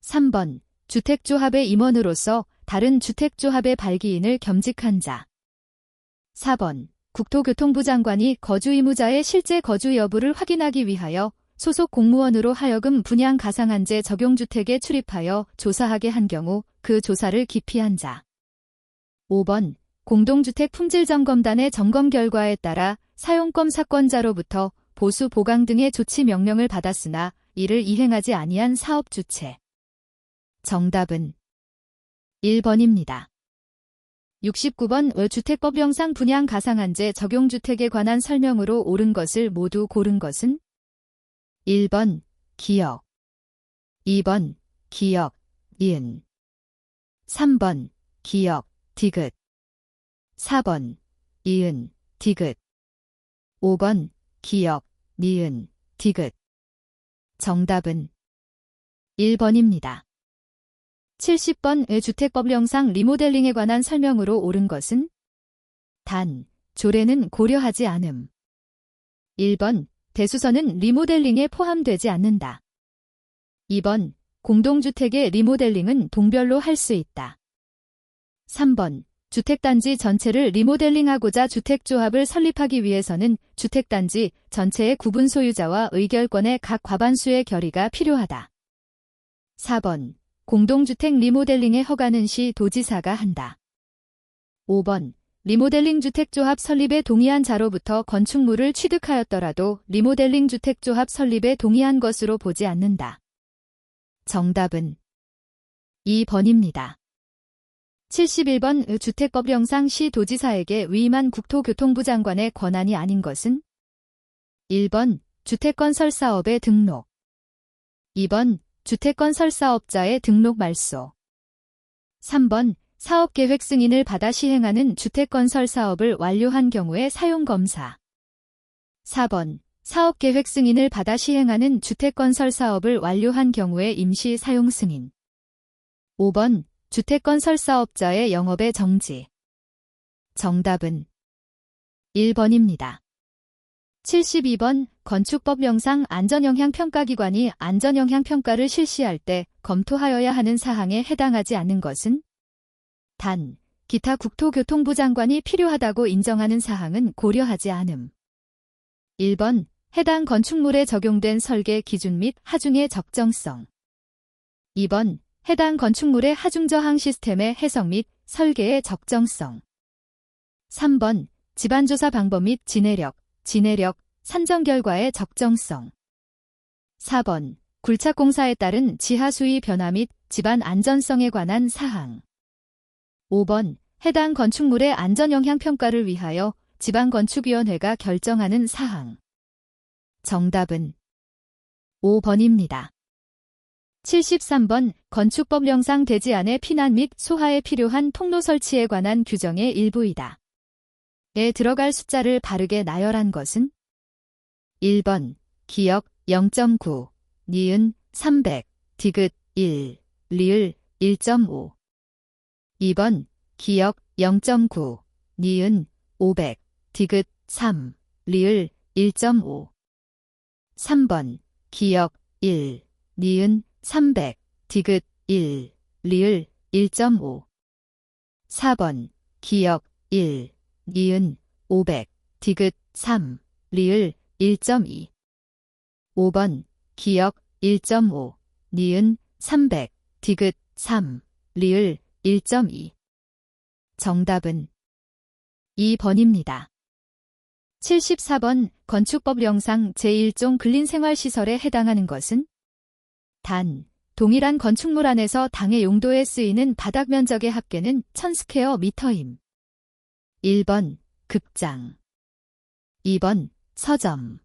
3번, 주택조합의 임원으로서 다른 주택조합의 발기인을 겸직한 자. 4번, 국토교통부 장관이 거주의무자의 실제 거주 여부를 확인하기 위하여 소속 공무원으로 하여금 분양 가상한제 적용주택에 출입하여 조사하게 한 경우 그 조사를 기피한 자. 5번, 공동주택 품질점검단의 점검 결과에 따라 사용권 사건자로부터 보수 보강 등의 조치 명령을 받았으나 이를 이행하지 아니한 사업주체. 정답은 1번입니다. 69번 주택법령상 분양 가상한제 적용주택에 관한 설명으로 옳은 것을 모두 고른 것은? 1번, 기역. 2번, 기역, 이은. 3번, 기역, 디귿. 4번, 이은, 디귿. 5번, 기역, 니은, 디귿. 정답은 1번입니다. 70번 주택법령상 리모델링에 관한 설명으로 옳은 것은? 단, 조례는 고려하지 않음. 1번, 대수선은 리모델링에 포함되지 않는다. 2번, 공동주택의 리모델링은 동별로 할 수 있다. 3번, 주택단지 전체를 리모델링하고자 주택조합을 설립하기 위해서는 주택단지 전체의 구분 소유자와 의결권의 각 과반수의 결의가 필요하다. 4번, 공동주택 리모델링의 허가는 시 도지사가 한다. 5번, 리모델링 주택조합 설립에 동의한 자로부터 건축물을 취득하였더라도 리모델링 주택조합 설립에 동의한 것으로 보지 않는다. 정답은 2번입니다. 71번 주택법령상 시 도지사에게 위임한 국토교통부 장관의 권한이 아닌 것은 1번 주택건설 사업의 등록 2번 주택건설 사업자의 등록 말소 3번 사업계획 승인을 받아 시행하는 주택건설 사업을 완료한 경우의 사용검사 4번 사업계획 승인을 받아 시행하는 주택건설 사업을 완료한 경우의 임시 사용 승인 5번 주택건설 사업자의 영업의 정지. 정답은 1번입니다. 72번 건축법령상 안전영향평가기관이 안전영향평가를 실시할 때 검토하여야 하는 사항에 해당하지 않는 것은 단, 기타 국토교통부 장관이 필요하다고 인정하는 사항은 고려하지 않음. 1번 해당 건축물에 적용된 설계 기준 및 하중의 적정성 2번 해당 건축물의 하중저항 시스템의 해석 및 설계의 적정성 3번 집안조사 방법 및 진해력, 산정 결과의 적정성 4번 굴착공사에 따른 지하수위 변화 및 집안 안전성에 관한 사항 5번 해당 건축물의 안전영향평가를 위하여 지방건축위원회가 결정하는 사항 정답은 5번입니다. 73번 건축법령상 대지 안의 피난 및 소하에 필요한 통로 설치에 관한 규정의 일부이다. 에 들어갈 숫자를 바르게 나열한 것은 1번 기역 0.9, 니은 300, 디귿 1, 리을 1.5 2번 기역 0.9, 니은 500, 디귿 3, 리을 1.5 3번 기역 1, 니은 300, 디귿 1, 리을 1.5 4번 기역 1, 니은 500, 디귿 3, 리을 1.2 5번 기역 1.5, 니은 300, 디귿 3, 리을 1.2 정답은 2번입니다. 74번 건축법령상 제1종 근린생활시설에 해당하는 것은 단, 동일한 건축물 안에서 당해 용도에 쓰이는 바닥 면적의 합계는 1000스퀘어 미터임. 1번 극장 2번 서점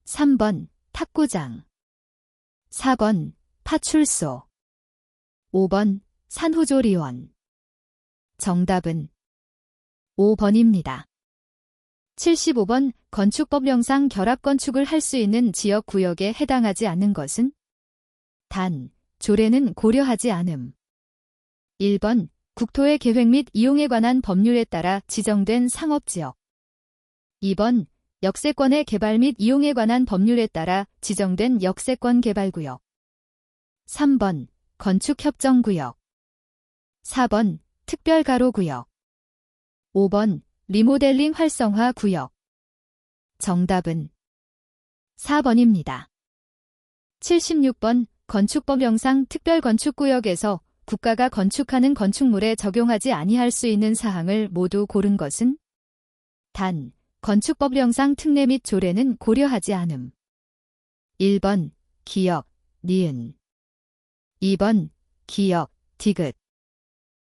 3번 탁구장 4번 파출소 5번 산후조리원 정답은 5번입니다. 75번 건축법령상 결합건축을 할 수 있는 지역구역에 해당하지 않는 것은 단, 조례는 고려하지 않음. 1번 국토의 계획 및 이용에 관한 법률에 따라 지정된 상업지역 2번 역세권의 개발 및 이용에 관한 법률에 따라 지정된 역세권 개발구역 3번 건축협정구역 4번 특별가로구역 5번 리모델링 활성화 구역 정답은 4번입니다. 76번 건축법령상 특별건축구역에서 국가가 건축하는 건축물에 적용하지 아니할 수 있는 사항을 모두 고른 것은 단, 건축법령상 특례 및 조례는 고려하지 않음. 1번 기역, 니은 2번 기역, 디귿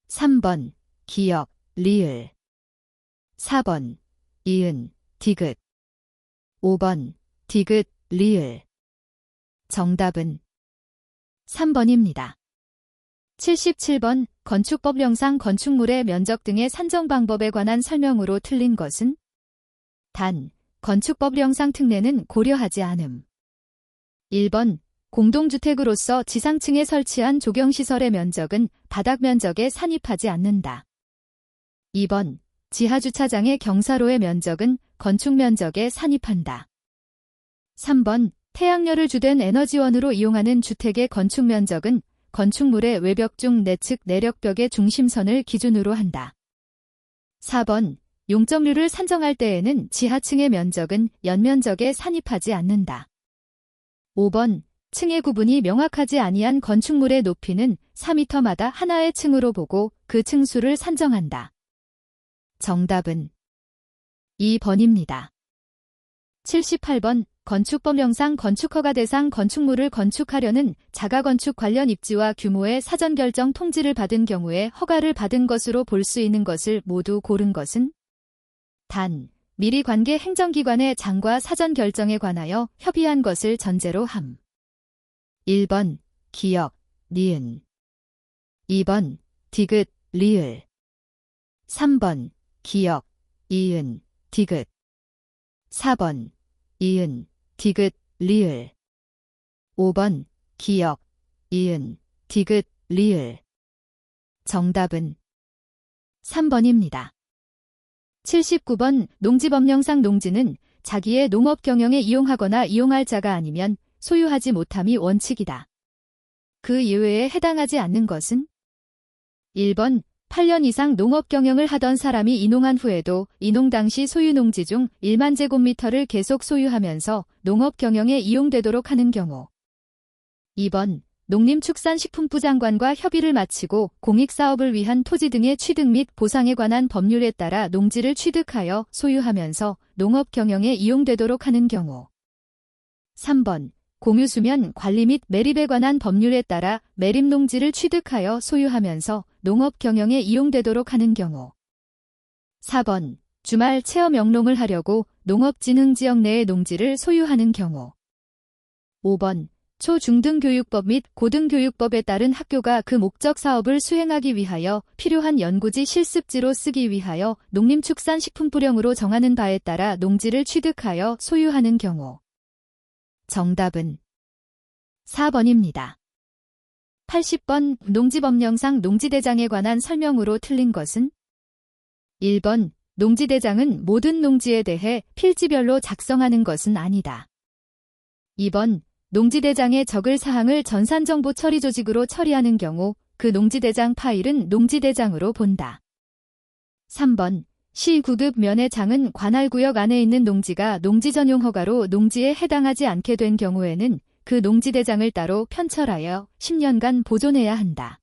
3번 기역, 리을 4번 이은, 디귿 5번 디귿, 리을 정답은 3번입니다. 77번 건축법령상 건축물의 면적 등의 산정 방법에 관한 설명으로 틀린 것은 단, 건축법령상 특례는 고려하지 않음. 1번 공동주택으로서 지상층에 설치한 조경시설의 면적은 바닥 면적에 산입하지 않는다. 2번 지하주차장의 경사로의 면적은 건축 면적에 산입한다. 3번 태양열을 주된 에너지원으로 이용하는 주택의 건축 면적은 건축물의 외벽 중 내측 내력벽의 중심선을 기준으로 한다. 4번 용적률을 산정할 때에는 지하층의 면적은 연면적에 산입하지 않는다. 5번 층의 구분이 명확하지 아니한 건축물의 높이는 4m마다 하나의 층으로 보고 그 층수를 산정한다. 정답은 2번입니다. 78번 건축법령상 건축허가 대상 건축물을 건축하려는 자가건축 관련 입지와 규모의 사전결정 통지를 받은 경우에 허가를 받은 것으로 볼 수 있는 것을 모두 고른 것은? 단, 미리 관계 행정기관의 장과 사전결정에 관하여 협의한 것을 전제로 함. 1번 기역, 니은 2번 디귿, 리을 3번 기역, 이은, 디귿 4번 이은, 디귿, 리을 5번 기역, 이은, 디귿, 리을 정답은 3번입니다. 79번 농지법령상 농지는 자기의 농업 경영에 이용하거나 이용할 자가 아니면 소유하지 못함이 원칙이다. 그 이외에 해당하지 않는 것은? 1번 8년 이상 농업 경영을 하던 사람이 이농한 후에도 이농 당시 소유 농지 중 1만 제곱미터를 계속 소유하면서 농업 경영에 이용되도록 하는 경우. 2번 농림축산식품부 장관과 협의를 마치고 공익사업을 위한 토지 등의 취득 및 보상에 관한 법률에 따라 농지를 취득하여 소유하면서 농업 경영에 이용되도록 하는 경우. 3번 공유수면 관리 및 매립에 관한 법률에 따라 매립농지를 취득하여 소유하면서 농업 경영에 이용되도록 하는 경우. 4번 주말 체험 영농을 하려고 농업진흥지역 내의 농지를 소유하는 경우. 5번 초중등교육법 및 고등교육법에 따른 학교가 그 목적 사업을 수행하기 위하여 필요한 연구지 실습지로 쓰기 위하여 농림축산식품부령으로 정하는 바에 따라 농지를 취득하여 소유하는 경우. 정답은 4번입니다. 80번 농지법령상 농지대장에 관한 설명으로 틀린 것은? 1번 농지대장은 모든 농지에 대해 필지별로 작성하는 것은 아니다. 2번 농지대장에 적을 사항을 전산정보 처리 조직으로 처리하는 경우 그 농지대장 파일은 농지대장으로 본다. 3번 시 9급 면의 장은 관할구역 안에 있는 농지가 농지전용 허가로 농지에 해당하지 않게 된 경우에는 그 농지대장을 따로 편철하여 10년간 보존해야 한다.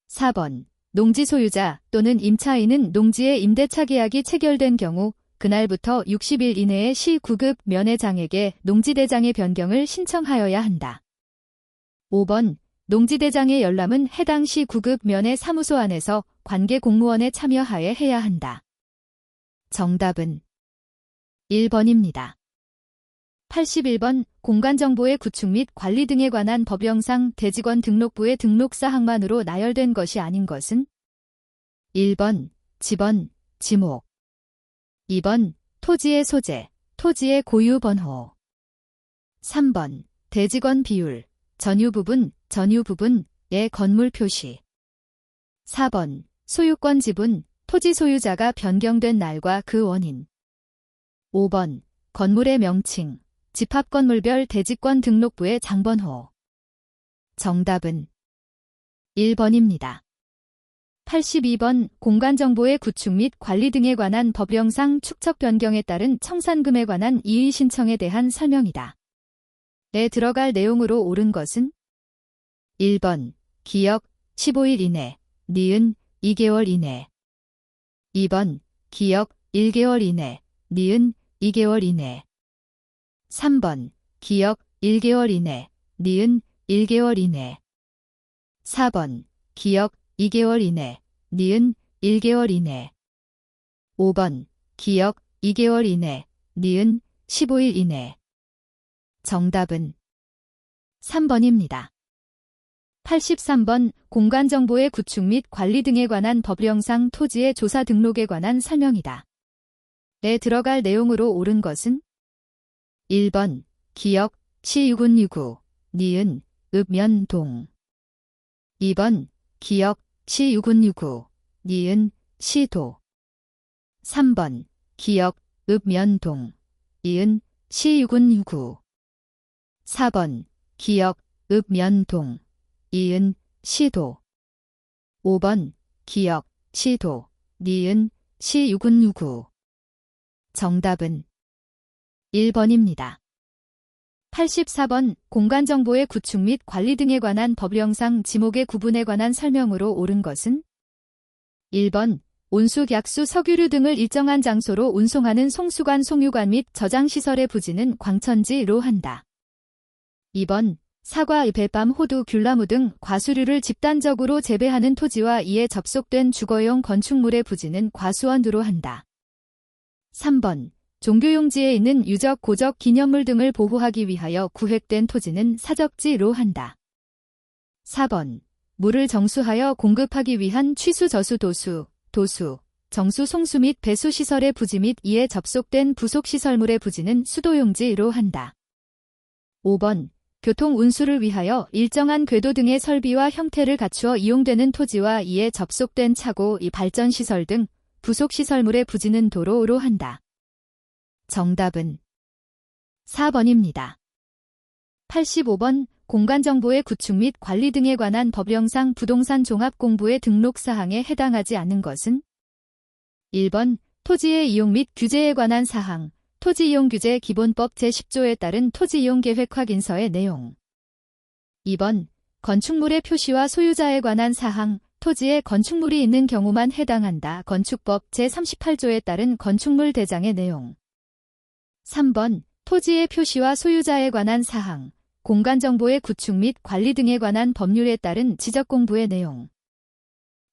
4번 농지 소유자 또는 임차인은 농지의 임대차 계약이 체결된 경우 그날부터 60일 이내에 시 9급 면의 장에게 농지대장의 변경을 신청하여야 한다. 5번 농지대장의 열람은 해당 시 9급 면의 사무소 안에서 관계 공무원의 참여하에 해야 한다. 정답은 1번입니다. 81번 공간정보의 구축 및 관리 등에 관한 법령상 대직원 등록부의 등록사항만으로 나열된 것이 아닌 것은? 1번 지번, 지목 2번 토지의 소재, 토지의 고유 번호 3번 대직원 비율, 전유 부분의 건물 표시 4번 소유권 지분, 토지 소유자가 변경된 날과 그 원인 5번 건물의 명칭, 집합건물별 대직권 등록부의 장번호 정답은 1번입니다. 82번 공간정보의 구축 및 관리 등에 관한 법령상 축척 변경에 따른 청산금에 관한 이의 신청에 대한 설명이다. 에 들어갈 내용으로 옳은 것은? 1번 기역 15일 이내, 니은 2개월 이내 2번 기역 1개월 이내, 니은 2개월 이내 3번 기역 1개월 이내, 니은 1개월 이내 4번 기역 2개월 이내, 니은 1개월 이내 5번 기역 2개월 이내, 니은 15일 이내 정답은 3번입니다. 83번 공간정보의 구축 및 관리 등에 관한 법령상 토지의 조사 등록에 관한 설명이다. 에 들어갈 내용으로 옳은 것은? 1번 기역 시6은6구, 니은 읍면 동 2번 기역 시6은6구, 니은 시도 3번 기역, 읍, 면, 동, 이은, 시, 유군, 유구. 4번 기역, 읍, 면, 동, 이은, 시도. 5번 기역, 시도, 니은, 시, 유군, 유구. 정답은 1번입니다. 84번 공간정보의 구축 및 관리 등에 관한 법령상 지목의 구분에 관한 설명으로 옳은 것은 1번 온수, 약수, 석유류 등을 일정한 장소로 운송하는 송수관, 송유관 및 저장시설의 부지는 광천지로 한다. 2번 사과, 배밤, 호두, 귤나무 등 과수류를 집단적으로 재배하는 토지와 이에 접속된 주거용 건축물의 부지는 과수원으로 한다. 3번 종교용지에 있는 유적, 고적, 기념물 등을 보호하기 위하여 구획된 토지는 사적지로 한다. 4번 물을 정수하여 공급하기 위한 취수, 저수, 도수, 정수, 송수 및 배수 시설의 부지 및 이에 접속된 부속 시설물의 부지는 수도용지로 한다. 5번 교통 운수를 위하여 일정한 궤도 등의 설비와 형태를 갖추어 이용되는 토지와 이에 접속된 차고, 발전 시설 등 부속 시설물의 부지는 도로로 한다. 정답은 4번입니다. 85번 공간정보의 구축 및 관리 등에 관한 법령상 부동산 종합공부의 등록 사항에 해당하지 않는 것은 1번 토지의 이용 및 규제에 관한 사항, 토지이용규제 기본법 제10조에 따른 토지이용계획 확인서의 내용. 2번 건축물의 표시와 소유자에 관한 사항, 토지에 건축물이 있는 경우만 해당한다. 건축법 제38조에 따른 건축물 대장의 내용. 3번 토지의 표시와 소유자에 관한 사항, 공간정보의 구축 및 관리 등에 관한 법률에 따른 지적공부의 내용.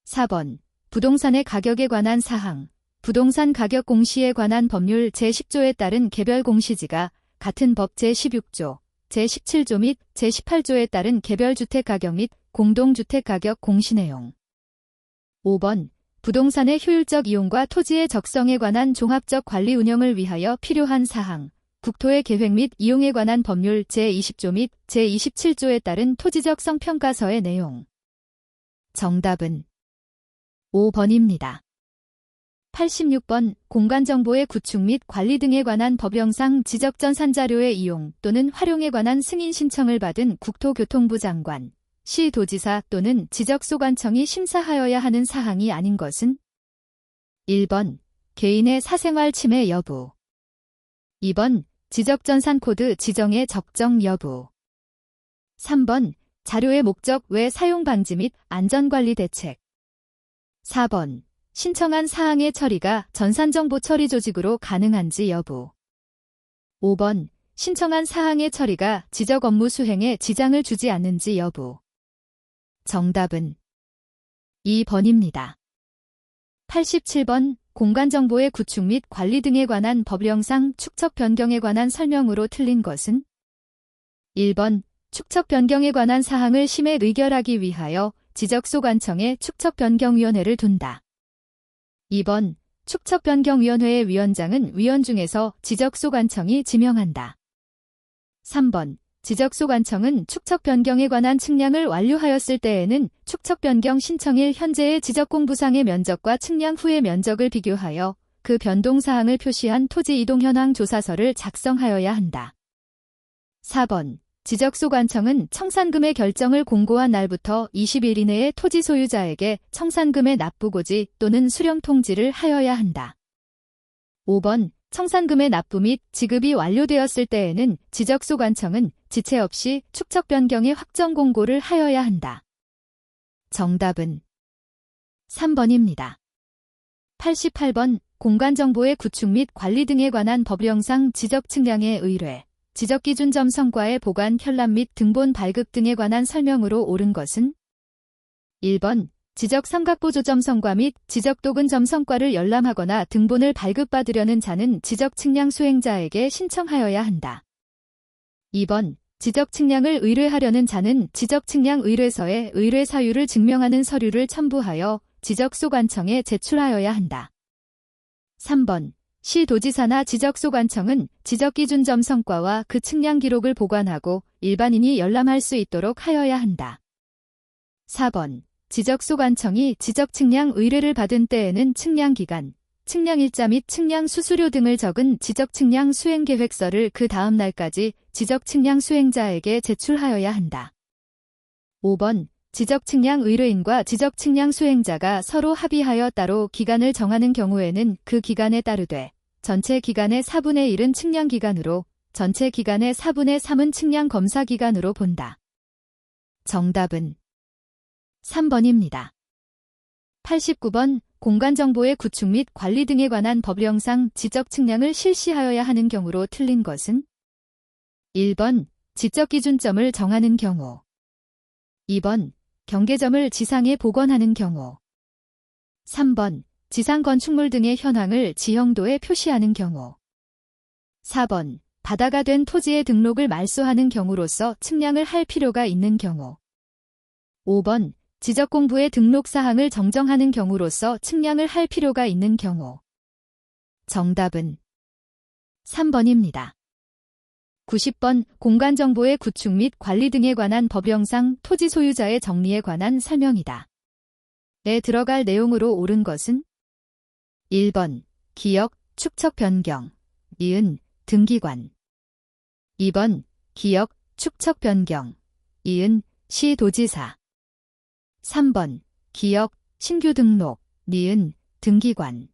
4번 부동산의 가격에 관한 사항, 부동산 가격 공시에 관한 법률 제10조에 따른 개별 공시지가 같은 법 제16조, 제17조 및 제18조에 따른 개별주택 가격 및 공동주택 가격 공시 내용. 5번 부동산의 효율적 이용과 토지의 적성에 관한 종합적 관리 운영을 위하여 필요한 사항, 국토의 계획 및 이용에 관한 법률 제20조 및 제27조에 따른 토지적성 평가서의 내용. 정답은 5번입니다. 86번 공간정보의 구축 및 관리 등에 관한 법령상 지적전 산자료의 이용 또는 활용에 관한 승인 신청을 받은 국토교통부 장관, 시도지사 또는 지적소관청이 심사하여야 하는 사항이 아닌 것은 1번 개인의 사생활 침해 여부, 2번 지적전산 코드 지정의 적정 여부, 3번 자료의 목적 외 사용 방지 및 안전관리 대책, 4번 신청한 사항의 처리가 전산정보 처리 조직으로 가능한지 여부, 5번 신청한 사항의 처리가 지적 업무 수행에 지장을 주지 않는지 여부. 정답은 2번입니다. 87번 공간정보의 구축 및 관리 등에 관한 법령상 축척 변경에 관한 설명으로 틀린 것은 1번 축척 변경에 관한 사항을 심해 의결하기 위하여 지적소관청에 축척변경위원회를 둔다. 2번 축척변경위원회의 위원장은 위원 중에서 지적소관청이 지명한다. 3번 지적소관청은 축척변경에 관한 측량을 완료하였을 때에는 축척변경 신청일 현재의 지적공부상의 면적과 측량 후의 면적을 비교하여 그 변동사항을 표시한 토지 이동 현황 조사서를 작성하여야 한다. 4번 지적소관청은 청산금의 결정을 공고한 날부터 20일 이내에 토지 소유자에게 청산금의 납부고지 또는 수령 통지를 하여야 한다. 5번 청산금의 납부 및 지급이 완료되었을 때에는 지적소관청은 지체 없이 축척 변경의 확정 공고를 하여야 한다. 정답은 3번입니다. 88번 공간정보의 구축 및 관리 등에 관한 법령상 지적 측량의 의뢰, 지적기준 점성과의 보관, 현람 및 등본 발급 등에 관한 설명으로 옳은 것은 1번 지적 삼각보조 점성과 및 지적도근 점성과를 열람하거나 등본을 발급받으려는 자는 지적 측량 수행자에게 신청하여야 한다. 2번 지적 측량을 의뢰하려는 자는 지적 측량 의뢰서에 의뢰 사유를 증명하는 서류를 첨부하여 지적소관청에 제출하여야 한다. 3번 시도지사나 지적소관청은 지적기준 점성과와 그 측량 기록을 보관하고 일반인이 열람할 수 있도록 하여야 한다. 4번 지적소관청이 지적측량 의뢰를 받은 때에는 측량기간, 측량 일자 및 측량 수수료 등을 적은 지적 측량 수행 계획서를 그 다음 날까지 지적 측량 수행자에게 제출하여야 한다. 5번 지적 측량 의뢰인과 지적 측량 수행자가 서로 합의하여 따로 기간을 정하는 경우에는 그 기간에 따르되 전체 기간의 4분의 1은 측량 기간으로 전체 기간의 4분의 3은 측량 검사 기간으로 본다. 정답은 3번입니다. 89번 공간정보의 구축 및 관리 등에 관한 법령상 지적 측량을 실시하여야 하는 경우로 틀린 것은 1번 지적 기준점을 정하는 경우 2번 경계점을 지상에 복원하는 경우 3번 지상 건축물 등의 현황을 지형도에 표시하는 경우 4번 바다가 된 토지의 등록을 말소하는 경우로서 측량을 할 필요가 있는 경우 5번 지적공부의 등록사항을 정정하는 경우로서 측량을 할 필요가 있는 경우 정답은 3번입니다. 90번 공간정보의 구축 및 관리 등에 관한 법령상 토지 소유자의 정리에 관한 설명이다. 에 들어갈 내용으로 옳은 것은 1번 기역, 축척 변경, 이은 등기관 2번 기역, 축척 변경, 이은 시도지사 3번 기역, 신규 등록, 니은 등기관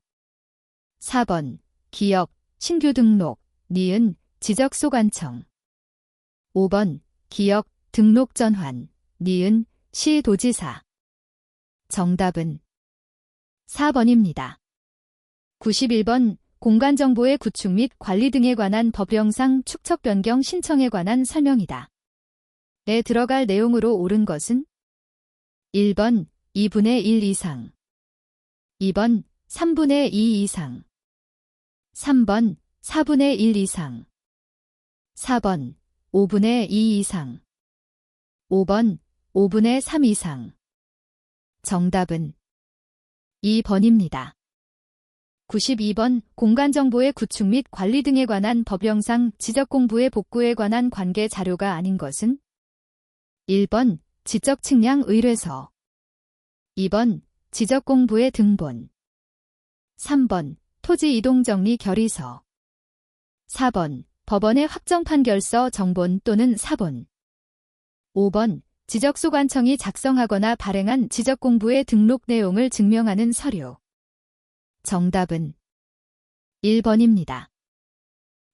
4번 기역, 신규 등록, 니은 지적소관청 5번 기역, 등록 전환, 니은 시도지사 정답은 4번입니다. 91번 공간정보의 구축 및 관리 등에 관한 법령상 축척 변경 신청에 관한 설명이다. 에 들어갈 내용으로 옳은 것은 1번 2분의 1 이상 2번 3분의 2 이상 3번 4분의 1 이상 4번 5분의 2 이상 5번 5분의 3 이상 정답은 2번입니다. 92번 공간정보의 구축 및 관리 등에 관한 법령상 지적공부의 복구에 관한 관계 자료가 아닌 것은 1번 지적측량 의뢰서 2번 지적공부의 등본 3번 토지 이동정리 결의서 4번 법원의 확정 판결서 정본 또는 사본 5번 지적소관청이 작성하거나 발행한 지적공부의 등록 내용을 증명하는 서류 정답은 1번입니다.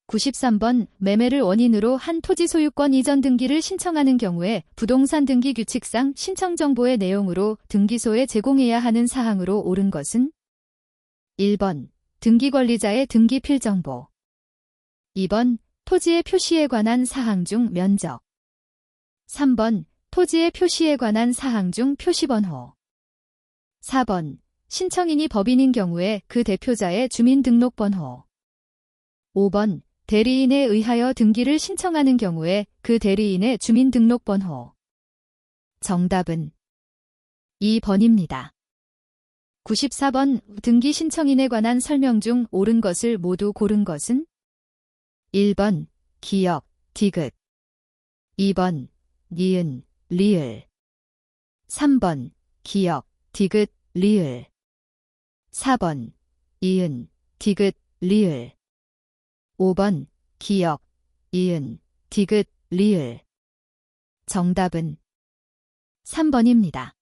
93번 매매를 원인으로 한 토지 소유권 이전 등기를 신청하는 경우에 부동산 등기 규칙상 신청 정보의 내용으로 등기소에 제공해야 하는 사항으로 옳은 것은 1번 등기 권리자의 등기 필정보 2번 토지의 표시에 관한 사항 중 면적 3번 토지의 표시에 관한 사항 중 표시번호 4번 신청인이 법인인 경우에 그 대표자의 주민등록번호 5번 대리인에 의하여 등기를 신청하는 경우에 그 대리인의 주민등록번호 정답은 2번입니다. 94번 등기 신청인에 관한 설명 중 옳은 것을 모두 고른 것은 1번 기역, 디귿 2번 니은, 리을 3번 기역, 디귿, 리을 4번 이은, 디귿, 리을 5번 기역, 이은, 디귿, 리을 정답은 3번입니다.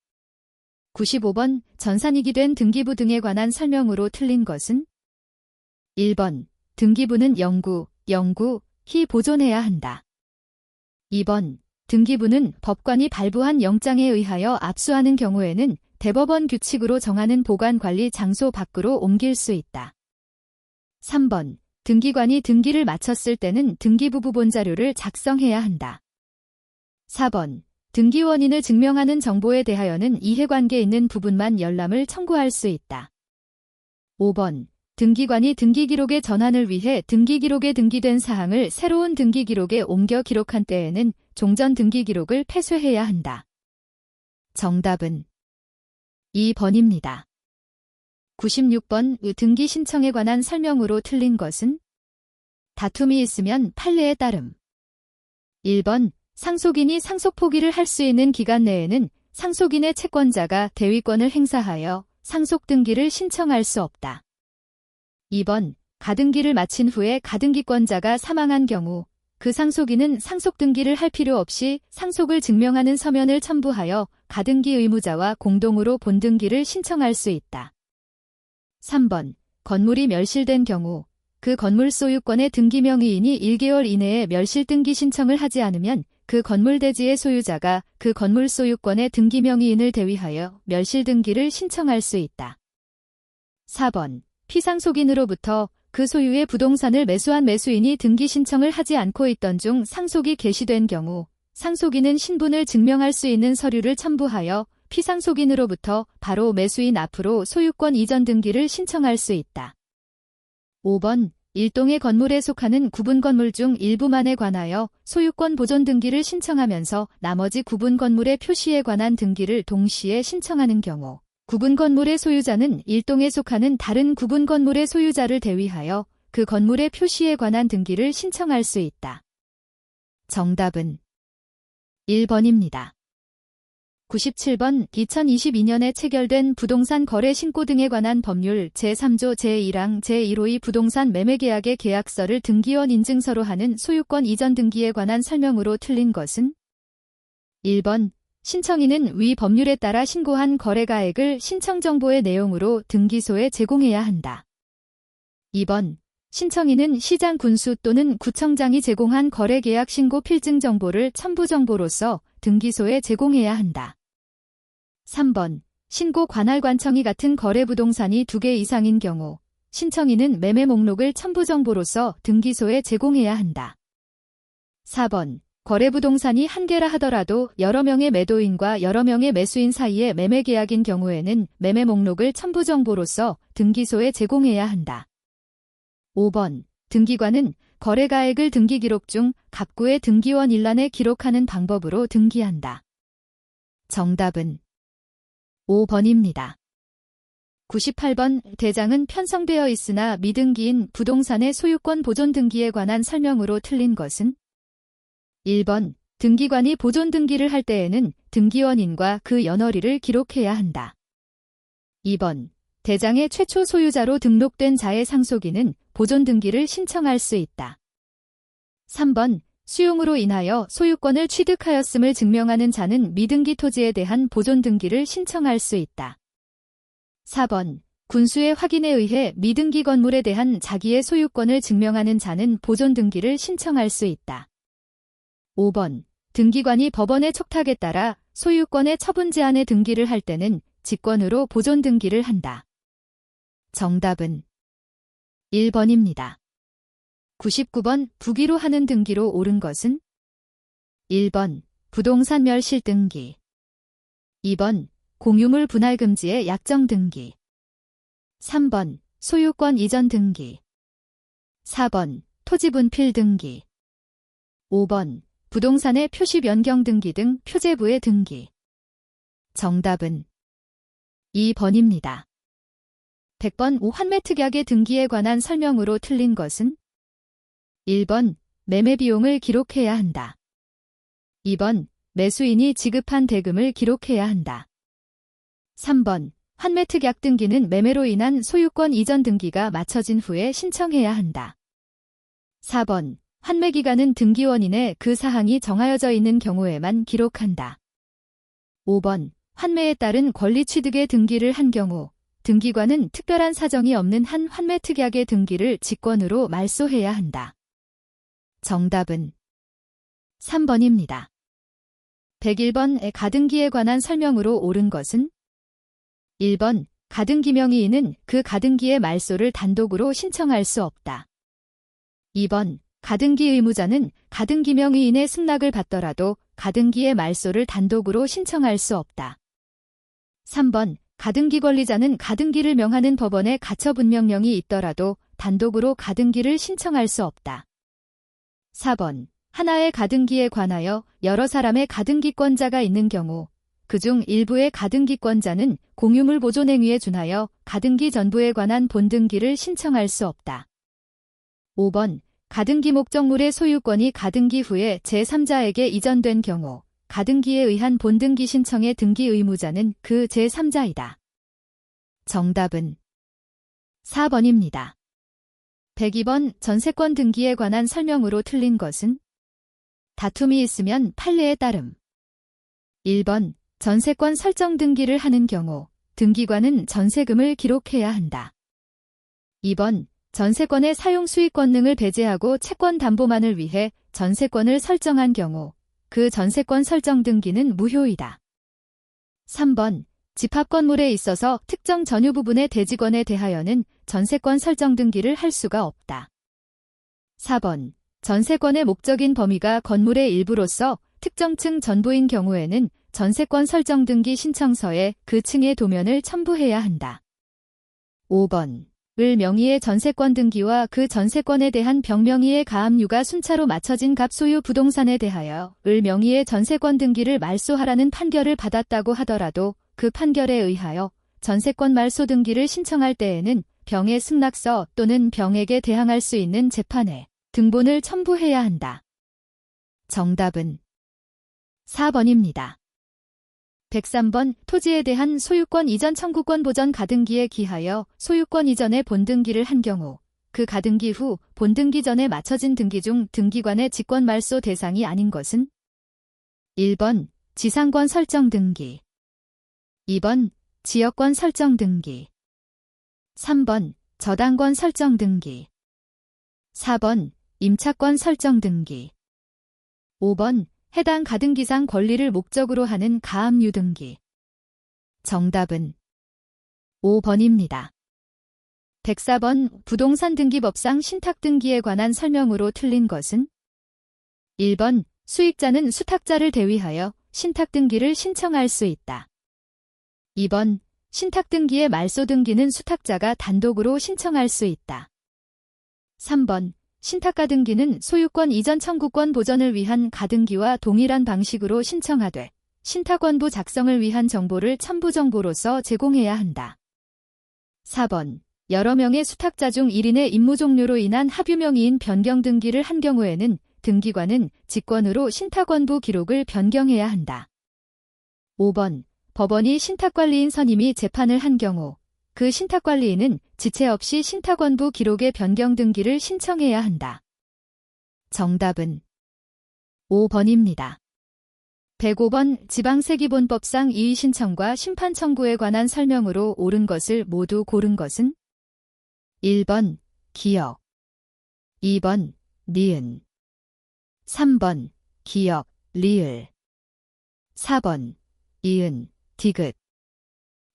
95번 전산이기 된 등기부 등에 관한 설명으로 틀린 것은 1번 등기부는 영구히 보존해야 한다. 2번 등기부는 법관이 발부한 영장에 의하여 압수하는 경우에는 대법원 규칙으로 정하는 보관관리 장소 밖으로 옮길 수 있다. 3번 등기관이 등기를 마쳤을 때는 등기부 부본 자료를 작성해야 한다. 4번 등기 원인을 증명하는 정보에 대하여는 이해관계 있는 부분만 열람을 청구할 수 있다. 5번 등기관이 등기기록의 전환을 위해 등기기록에 등기된 사항을 새로운 등기기록에 옮겨 기록한 때에는 종전 등기기록을 폐쇄해야 한다. 정답은 2번입니다. 96번 등기 신청에 관한 설명으로 틀린 것은 다툼이 있으면 판례에 따름 1번 상속인이 상속 포기를 할 수 있는 기간 내에는 상속인의 채권자가 대위권을 행사하여 상속 등기를 신청할 수 없다. 2번, 가등기를 마친 후에 가등기권자가 사망한 경우 그 상속인은 상속 등기를 할 필요 없이 상속을 증명하는 서면을 첨부하여 가등기 의무자와 공동으로 본등기를 신청할 수 있다. 3번, 건물이 멸실된 경우 그 건물 소유권의 등기 명의인이 1개월 이내에 멸실 등기 신청을 하지 않으면 그 건물 대지의 소유자가 그 건물 소유권의 등기 명의인을 대위하여 멸실 등기를 신청할 수 있다. 4번, 피상속인으로부터 그 소유의 부동산을 매수한 매수인이 등기 신청을 하지 않고 있던 중 상속이 개시된 경우 상속인은 신분을 증명할 수 있는 서류를 첨부하여 피상속인으로부터 바로 매수인 앞으로 소유권 이전 등기를 신청할 수 있다. 5번, 일동의 건물에 속하는 구분 건물 중 일부만에 관하여 소유권 보존 등기를 신청하면서 나머지 구분 건물의 표시에 관한 등기를 동시에 신청하는 경우 구분 건물의 소유자는 일동에 속하는 다른 구분 건물의 소유자를 대위하여 그 건물의 표시에 관한 등기를 신청할 수 있다. 정답은 1번입니다. 97번 2022년에 체결된 부동산 거래 신고 등에 관한 법률 제3조 제1항 제1호의 부동산 매매계약의 계약서를 등기원 인증서로 하는 소유권 이전 등기에 관한 설명으로 틀린 것은 1번, 신청인은 위 법률에 따라 신고한 거래가액을 신청정보의 내용으로 등기소에 제공해야 한다. 2번, 신청인은 시장 군수 또는 구청장이 제공한 거래계약 신고 필증 정보를 첨부정보로서 등기소에 제공해야 한다. 3번, 신고 관할관청이 같은 거래부동산이 2개 이상인 경우 신청인은 매매 목록을 첨부정보로서 등기소에 제공해야 한다. 4번, 거래부동산이 1개라 하더라도 여러 명의 매도인과 여러 명의 매수인 사이의 매매계약인 경우에는 매매 목록을 첨부정보로서 등기소에 제공해야 한다. 5번, 등기관은 거래가액을 등기기록 중 갑구의 등기원 일란에 기록하는 방법으로 등기한다. 정답은 5번입니다. 98번, 대장은 편성되어 있으나 미등기인 부동산의 소유권 보존 등기에 관한 설명으로 틀린 것은 1번, 등기관이 보존 등기를 할 때에는 등기원인과 그 연월일을 기록해야 한다. 2번, 대장의 최초 소유자로 등록된 자의 상속인은 보존 등기를 신청할 수 있다. 3번, 수용으로 인하여 소유권을 취득하였음을 증명하는 자는 미등기 토지에 대한 보존 등기를 신청할 수 있다. 4번, 군수의 확인에 의해 미등기 건물에 대한 자기의 소유권을 증명하는 자는 보존 등기를 신청할 수 있다. 5번, 등기관이 법원의 촉탁에 따라 소유권의 처분 제한에 등기를 할 때는 직권으로 보존 등기를 한다. 정답은 1번입니다. 99번, 부기로 하는 등기로 옳은 것은 1번, 부동산 멸실 등기 2번, 공유물 분할 금지의 약정 등기 3번, 소유권 이전 등기 4번, 토지 분필 등기 5번, 부동산의 표시 변경 등기 등 표제부의 등기. 정답은 2번입니다. 100번 환매특약의 등기에 관한 설명으로 틀린 것은 1번, 매매 비용을 기록해야 한다. 2번, 매수인이 지급한 대금을 기록해야 한다. 3번, 환매특약 등기는 매매로 인한 소유권 이전 등기가 마쳐진 후에 신청해야 한다. 4번, 환매기간은 등기원인의 그 사항이 정하여져 있는 경우에만 기록한다. 5번, 환매에 따른 권리 취득의 등기를 한 경우 등기관은 특별한 사정이 없는 한 환매특약의 등기를 직권으로 말소해야 한다. 정답은 3번입니다. 101번 가등기에 관한 설명으로 옳은 것은 1번, 가등기 명의인은 그 가등기의 말소를 단독으로 신청할 수 없다. 2번, 가등기 의무자는 가등기 명의인의 승낙을 받더라도 가등기의 말소를 단독으로 신청할 수 없다. 3번, 가등기 권리자는 가등기를 명하는 법원에 가처분명령이 있더라도 단독으로 가등기를 신청할 수 없다. 4번, 하나의 가등기에 관하여 여러 사람의 가등기권자가 있는 경우 그중 일부의 가등기권자는 공유물 보존행위에 준하여 가등기 전부에 관한 본등기를 신청할 수 없다. 5번, 가등기 목적물의 소유권이 가등기 후에 제3자에게 이전된 경우 가등기에 의한 본등기 신청의 등기 의무자는 그 제3자이다. 정답은 4번입니다. 102번 전세권 등기에 관한 설명으로 틀린 것은? 다툼이 있으면 판례에 따름. 1번 전세권 설정 등기를 하는 경우 등기관은 전세금을 기록해야 한다. 2번 전세권의 사용 수익권 등을 배제하고 채권 담보만을 위해 전세권을 설정한 경우 그 전세권 설정 등기는 무효이다. 3번 집합건물에 있어서 특정 전유 부분의 대지권에 대하여는 전세권 설정 등기를 할 수가 없다. 4번 전세권의 목적인 범위가 건물의 일부로서 특정 층 전부인 경우에는 전세권 설정 등기 신청서에 그 층의 도면을 첨부해야 한다. 5번 을 명의의 전세권 등기와 그 전세권에 대한 병명의의 가압류가 순차로 맞춰진 갑 소유 부동산에 대하여 을 명의의 전세권 등기를 말소하라는 판결을 받았다고 하더라도 그 판결에 의하여 전세권 말소 등기를 신청할 때에는 병의 승낙서 또는 병에게 대항할 수 있는 재판에 등본을 첨부해야 한다. 정답은 4번입니다. 103번 토지에 대한 소유권 이전 청구권 보전 가등기에 기하여 소유권 이전의 본등기를 한 경우 그 가등기 후 본등기 전에 맞춰진 등기 중 등기관의 직권 말소 대상이 아닌 것은? 1번 지상권 설정 등기 2번 지역권 설정 등기 3번 저당권 설정 등기 4번 임차권 설정 등기 5번 해당 가등기상 권리를 목적으로 하는 가압류 등기. 정답은 5번입니다. 104번 부동산 등기법상 신탁 등기에 관한 설명으로 틀린 것은? 1번 수익자는 수탁자를 대위하여 신탁 등기를 신청할 수 있다. 2번 신탁 등기의 말소 등기는 수탁자가 단독으로 신청할 수 있다. 3번 신탁가 등기는 소유권 이전 청구권 보전을 위한 가등기와 동일한 방식으로 신청하되 신탁원부 작성을 위한 정보를 첨부정보로서 제공해야 한다. 4번 여러 명의 수탁자 중 1인의 임무 종료로 인한 합유명의인 변경 등기를 한 경우에는 등기관은 직권으로 신탁원부 기록을 변경해야 한다. 5번 법원이 신탁관리인 선임이 재판을 한 경우 그 신탁관리인은 지체 없이 신탁원부 기록의 변경 등기를 신청해야 한다. 정답은 5번입니다. 105번 지방세기본법상 이의 신청과 심판 청구에 관한 설명으로 옳은 것을 모두 고른 것은? 1번 기역 2번 니은 3번 기역 리을 4번 이은 디귿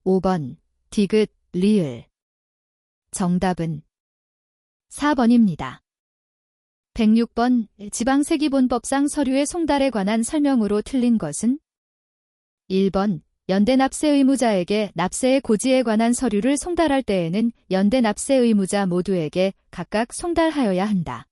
5번 디귿 리을. 정답은 4번입니다. 106번 지방세기본법상 서류의 송달에 관한 설명으로 틀린 것은? 1번 연대 납세 의무자에게 납세의 고지에 관한 서류를 송달할 때에는 연대 납세 의무자 모두에게 각각 송달하여야 한다.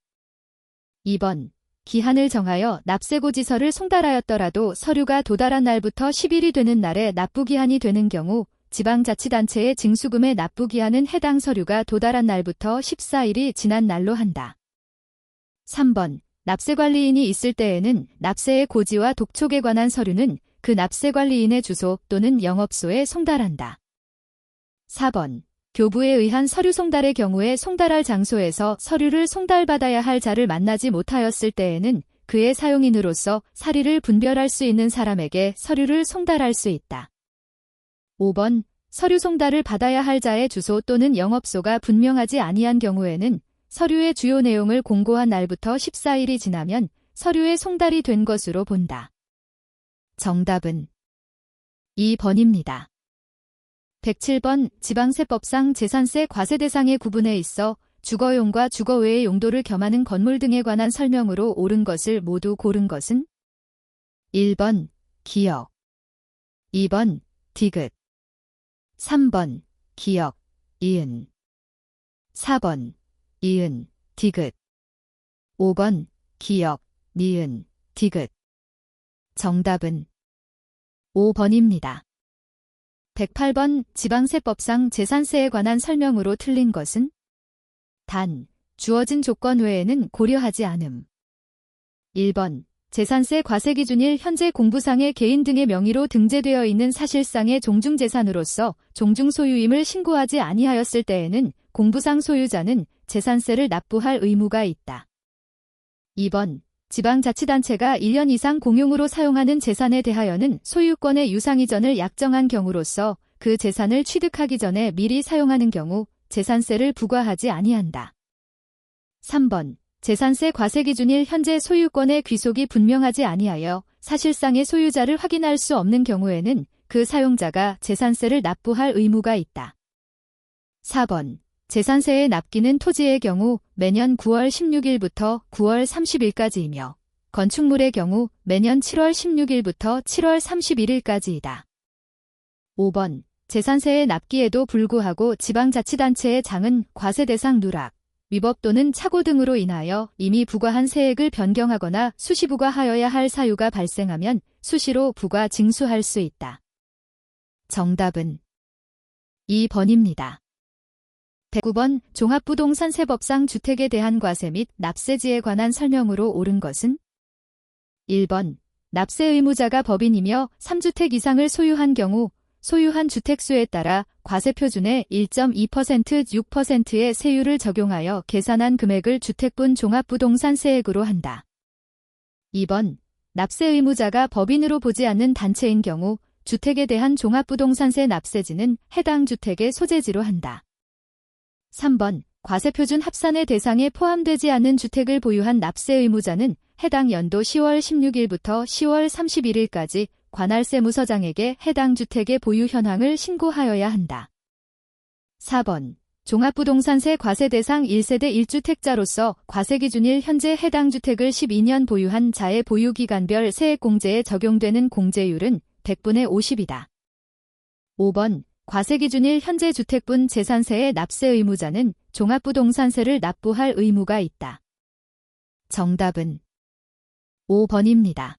2번 기한을 정하여 납세고지서를 송달하였더라도 서류가 도달한 날부터 10일이 되는 날에 납부기한이 되는 경우 지방자치단체의 징수금의 납부기한은 해당 서류가 도달한 날부터 14일이 지난 날로 한다. 3번 납세관리인이 있을 때에는 납세의 고지와 독촉에 관한 서류는 그 납세관리인의 주소 또는 영업소에 송달한다. 4번 교부에 의한 서류 송달의 경우에 송달할 장소에서 서류를 송달받아야 할 자를 만나지 못하였을 때에는 그의 사용인으로서 사리를 분별할 수 있는 사람에게 서류를 송달할 수 있다. 5번 서류 송달을 받아야 할 자의 주소 또는 영업소가 분명하지 아니한 경우에는 서류의 주요 내용을 공고한 날부터 14일이 지나면 서류의 송달이 된 것으로 본다. 정답은 2번입니다. 107번 지방세법상 재산세 과세 대상의 구분에 있어 주거용과 주거 외의 용도를 겸하는 건물 등에 관한 설명으로 옳은 것을 모두 고른 것은? 1번 기역 2번 디귿 3번 기역 이은 4번 이은 디귿 5번 기역 니은 디귿. 정답은 5번입니다. 108번 지방세법상 재산세에 관한 설명으로 틀린 것은? 단, 주어진 조건 외에는 고려하지 않음. 1번 재산세 과세기준일 현재 공부상의 개인 등의 명의로 등재되어 있는 사실상의 종중재산으로서 종중소유임을 신고하지 아니하였을 때에는 공부상 소유자는 재산세를 납부할 의무가 있다. 2번. 지방자치단체가 1년 이상 공용으로 사용하는 재산에 대하여는 소유권의 유상이전을 약정한 경우로서 그 재산을 취득하기 전에 미리 사용하는 경우 재산세를 부과하지 아니한다. 3번. 재산세 과세 기준일 현재 소유권의 귀속이 분명하지 아니하여 사실상의 소유자를 확인할 수 없는 경우에는 그 사용자가 재산세를 납부할 의무가 있다. 4번. 재산세의 납기는 토지의 경우 매년 9월 16일부터 9월 30일까지이며 건축물의 경우 매년 7월 16일부터 7월 31일까지이다. 5번. 재산세의 납기에도 불구하고 지방자치단체의 장은 과세 대상 누락, 위법 또는 착오 등으로 인하여 이미 부과한 세액을 변경하거나 수시 부과하여야 할 사유가 발생하면 수시로 부과 징수할 수 있다. 정답은 2번입니다. 109번 종합부동산세법상 주택에 대한 과세 및 납세지에 관한 설명으로 옳은 것은 1번. 납세 의무자가 법인이며 3주택 이상을 소유한 경우 소유한 주택수에 따라 과세표준의 1.2% 6%의 세율을 적용하여 계산한 금액을 주택분 종합부동산세액으로 한다. 2번. 납세 의무자가 법인으로 보지 않는 단체인 경우 주택에 대한 종합부동산세 납세지는 해당 주택의 소재지로 한다. 3번. 과세표준 합산의 대상에 포함되지 않은 주택을 보유한 납세 의무자는 해당 연도 10월 16일부터 10월 31일까지 관할세무서장에게 해당 주택의 보유 현황을 신고하여야 한다. 4번. 종합부동산세 과세 대상 1세대 1주택자로서 과세기준일 현재 해당 주택을 12년 보유한 자의 보유기간별 세액공제에 적용되는 공제율은 100분의 50이다. 5번. 과세기준일 현재 주택분 재산세의 납세 의무자는 종합부동산세를 납부할 의무가 있다. 정답은 5번입니다.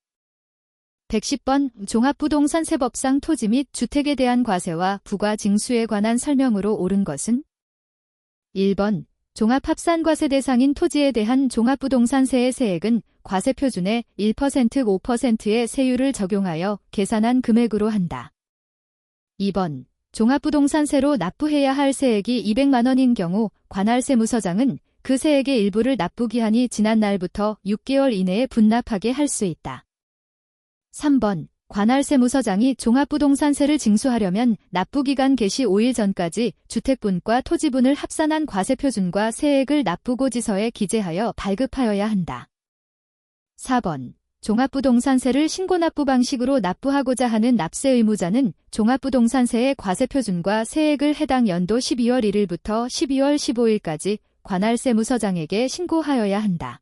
110번 종합부동산세법상 토지 및 주택에 대한 과세와 부과 징수에 관한 설명으로 옳은 것은 1번. 종합합산과세 대상인 토지에 대한 종합부동산세의 세액은 과세표준의 1% 5%의 세율을 적용하여 계산한 금액으로 한다. 2번. 종합부동산세로 납부해야 할 세액이 200만 원인 경우 관할세무서장은 그 세액의 일부를 납부기한이 지난 날부터 6개월 이내에 분납하게 할 수 있다. 3번. 관할세무서장이 종합부동산세를 징수하려면 납부기간 개시 5일 전까지 주택분과 토지분을 합산한 과세표준과 세액을 납부고지서에 기재하여 발급하여야 한다. 4번. 종합부동산세를 신고납부 방식으로 납부하고자 하는 납세 의무자는 종합부동산세의 과세표준과 세액을 해당 연도 12월 1일부터 12월 15일까지 관할세무서장에게 신고하여야 한다.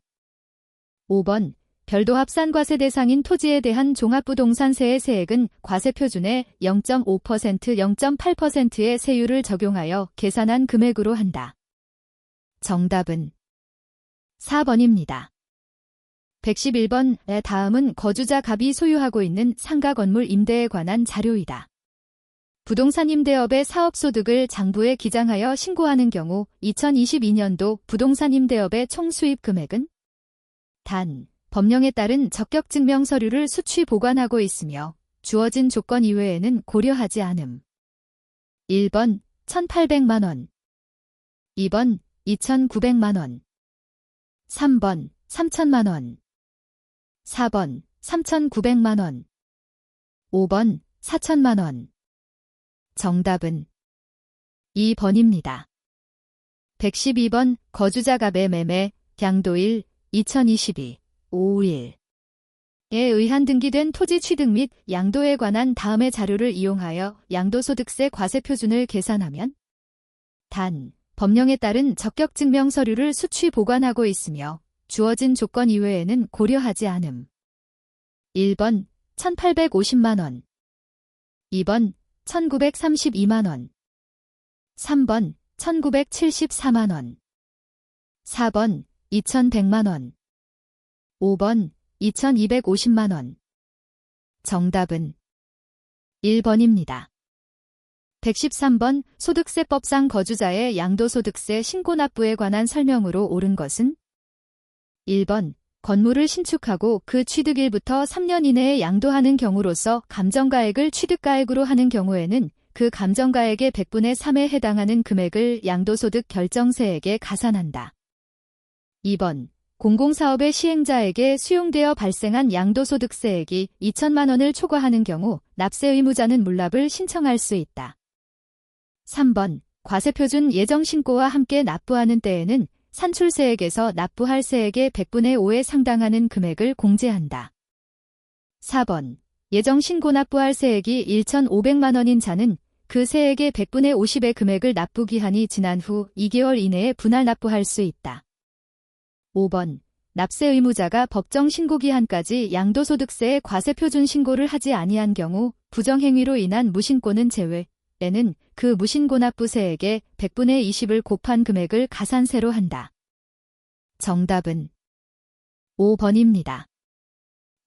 5번. 별도 합산과세 대상인 토지에 대한 종합부동산세의 세액은 과세표준의 0.5% 0.8%의 세율을 적용하여 계산한 금액으로 한다. 정답은 4번입니다. 111번 다음은 거주자 갑이 소유하고 있는 상가 건물 임대에 관한 자료이다. 부동산 임대업의 사업소득을 장부에 기장하여 신고하는 경우 2022년도 부동산 임대업의 총 수입 금액은 단, 법령에 따른 적격증명 서류를 수취 보관하고 있으며 주어진 조건 이외에는 고려하지 않음. 1번 1,800만 원 2번 2,900만 원 3번 3,000만 원 4번 3,900만 원 5번 4,000만 원 정답은 2번입니다. 112번 거주자갑의 매매 양도일 2022 5일 에 의한 등기된 토지 취득 및 양도에 관한 다음의 자료를 이용하여 양도소득세 과세표준을 계산하면 단, 법령에 따른 적격증명 서류를 수취 보관하고 있으며 주어진 조건 이외에는 고려하지 않음. 1번 1,850만 원 2번 1,932만 원 3번 1,974만 원 4번 2,100만 원 5번 2,250만 원 정답은 1번입니다. 113번 소득세법상 거주자의 양도소득세 신고납부에 관한 설명으로 옳은 것은 1번 건물을 신축하고 그 취득일부터 3년 이내에 양도하는 경우로서 감정가액을 취득가액으로 하는 경우에는 그 그 감정가액의 100분의 3에 해당하는 금액을 양도소득 결정세액에 가산한다. 2번. 공공사업의 시행자에게 수용되어 발생한 양도소득세액이 2천만 원을 초과하는 경우 납세 의무자는 물납을 신청할 수 있다. 3번. 과세표준 예정신고와 함께 납부하는 때에는 산출세액에서 납부할 세액의 100분의 5에 상당하는 금액을 공제한다. 4번. 예정신고 납부할 세액이 1,500만 원인 자는 그 세액의 100분의 50의 금액을 납부기한이 지난 후 2개월 이내에 분할 납부할 수 있다. 5번. 납세 의무자가 법정 신고기한까지 양도소득세의 과세표준 신고를 하지 아니한 경우 부정행위로 인한 무신고는 제외에는 그 무신고 납부 세액의 100분의 20을 곱한 금액을 가산세로 한다. 정답은 5번입니다.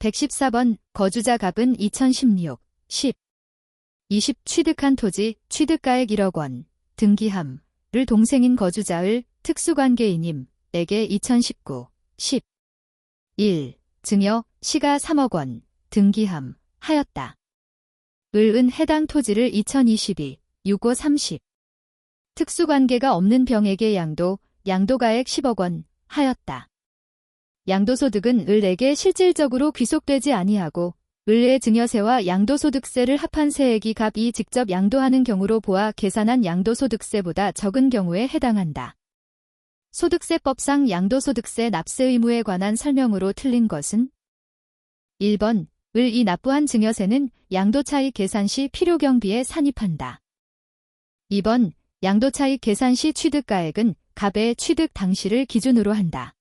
114번. 거주자 갑은 2016, 10, 20 취득한 토지, 취득가액 1억 원, 등기함을 동생인 거주자의 특수관계인임에게 2019, 10, 1. 증여, 시가 3억 원, 등기함, 하였다. 을은 해당 토지를 2022, 6호 30. 특수관계가 없는 병에게 양도가액 10억 원, 하였다. 양도소득은 을에게 실질적으로 귀속되지 아니하고 을의 증여세와 양도소득세를 합한 세액이 갑이 직접 양도하는 경우로 보아 계산한 양도소득세보다 적은 경우에 해당한다. 소득세법상 양도소득세 납세 의무에 관한 설명으로 틀린 것은 1번. 을이 납부한 증여세는 양도차익 계산 시 필요경비에 산입한다. 2번. 양도차익 계산 시 취득가액은 갑의 취득 당시를 기준으로 한다.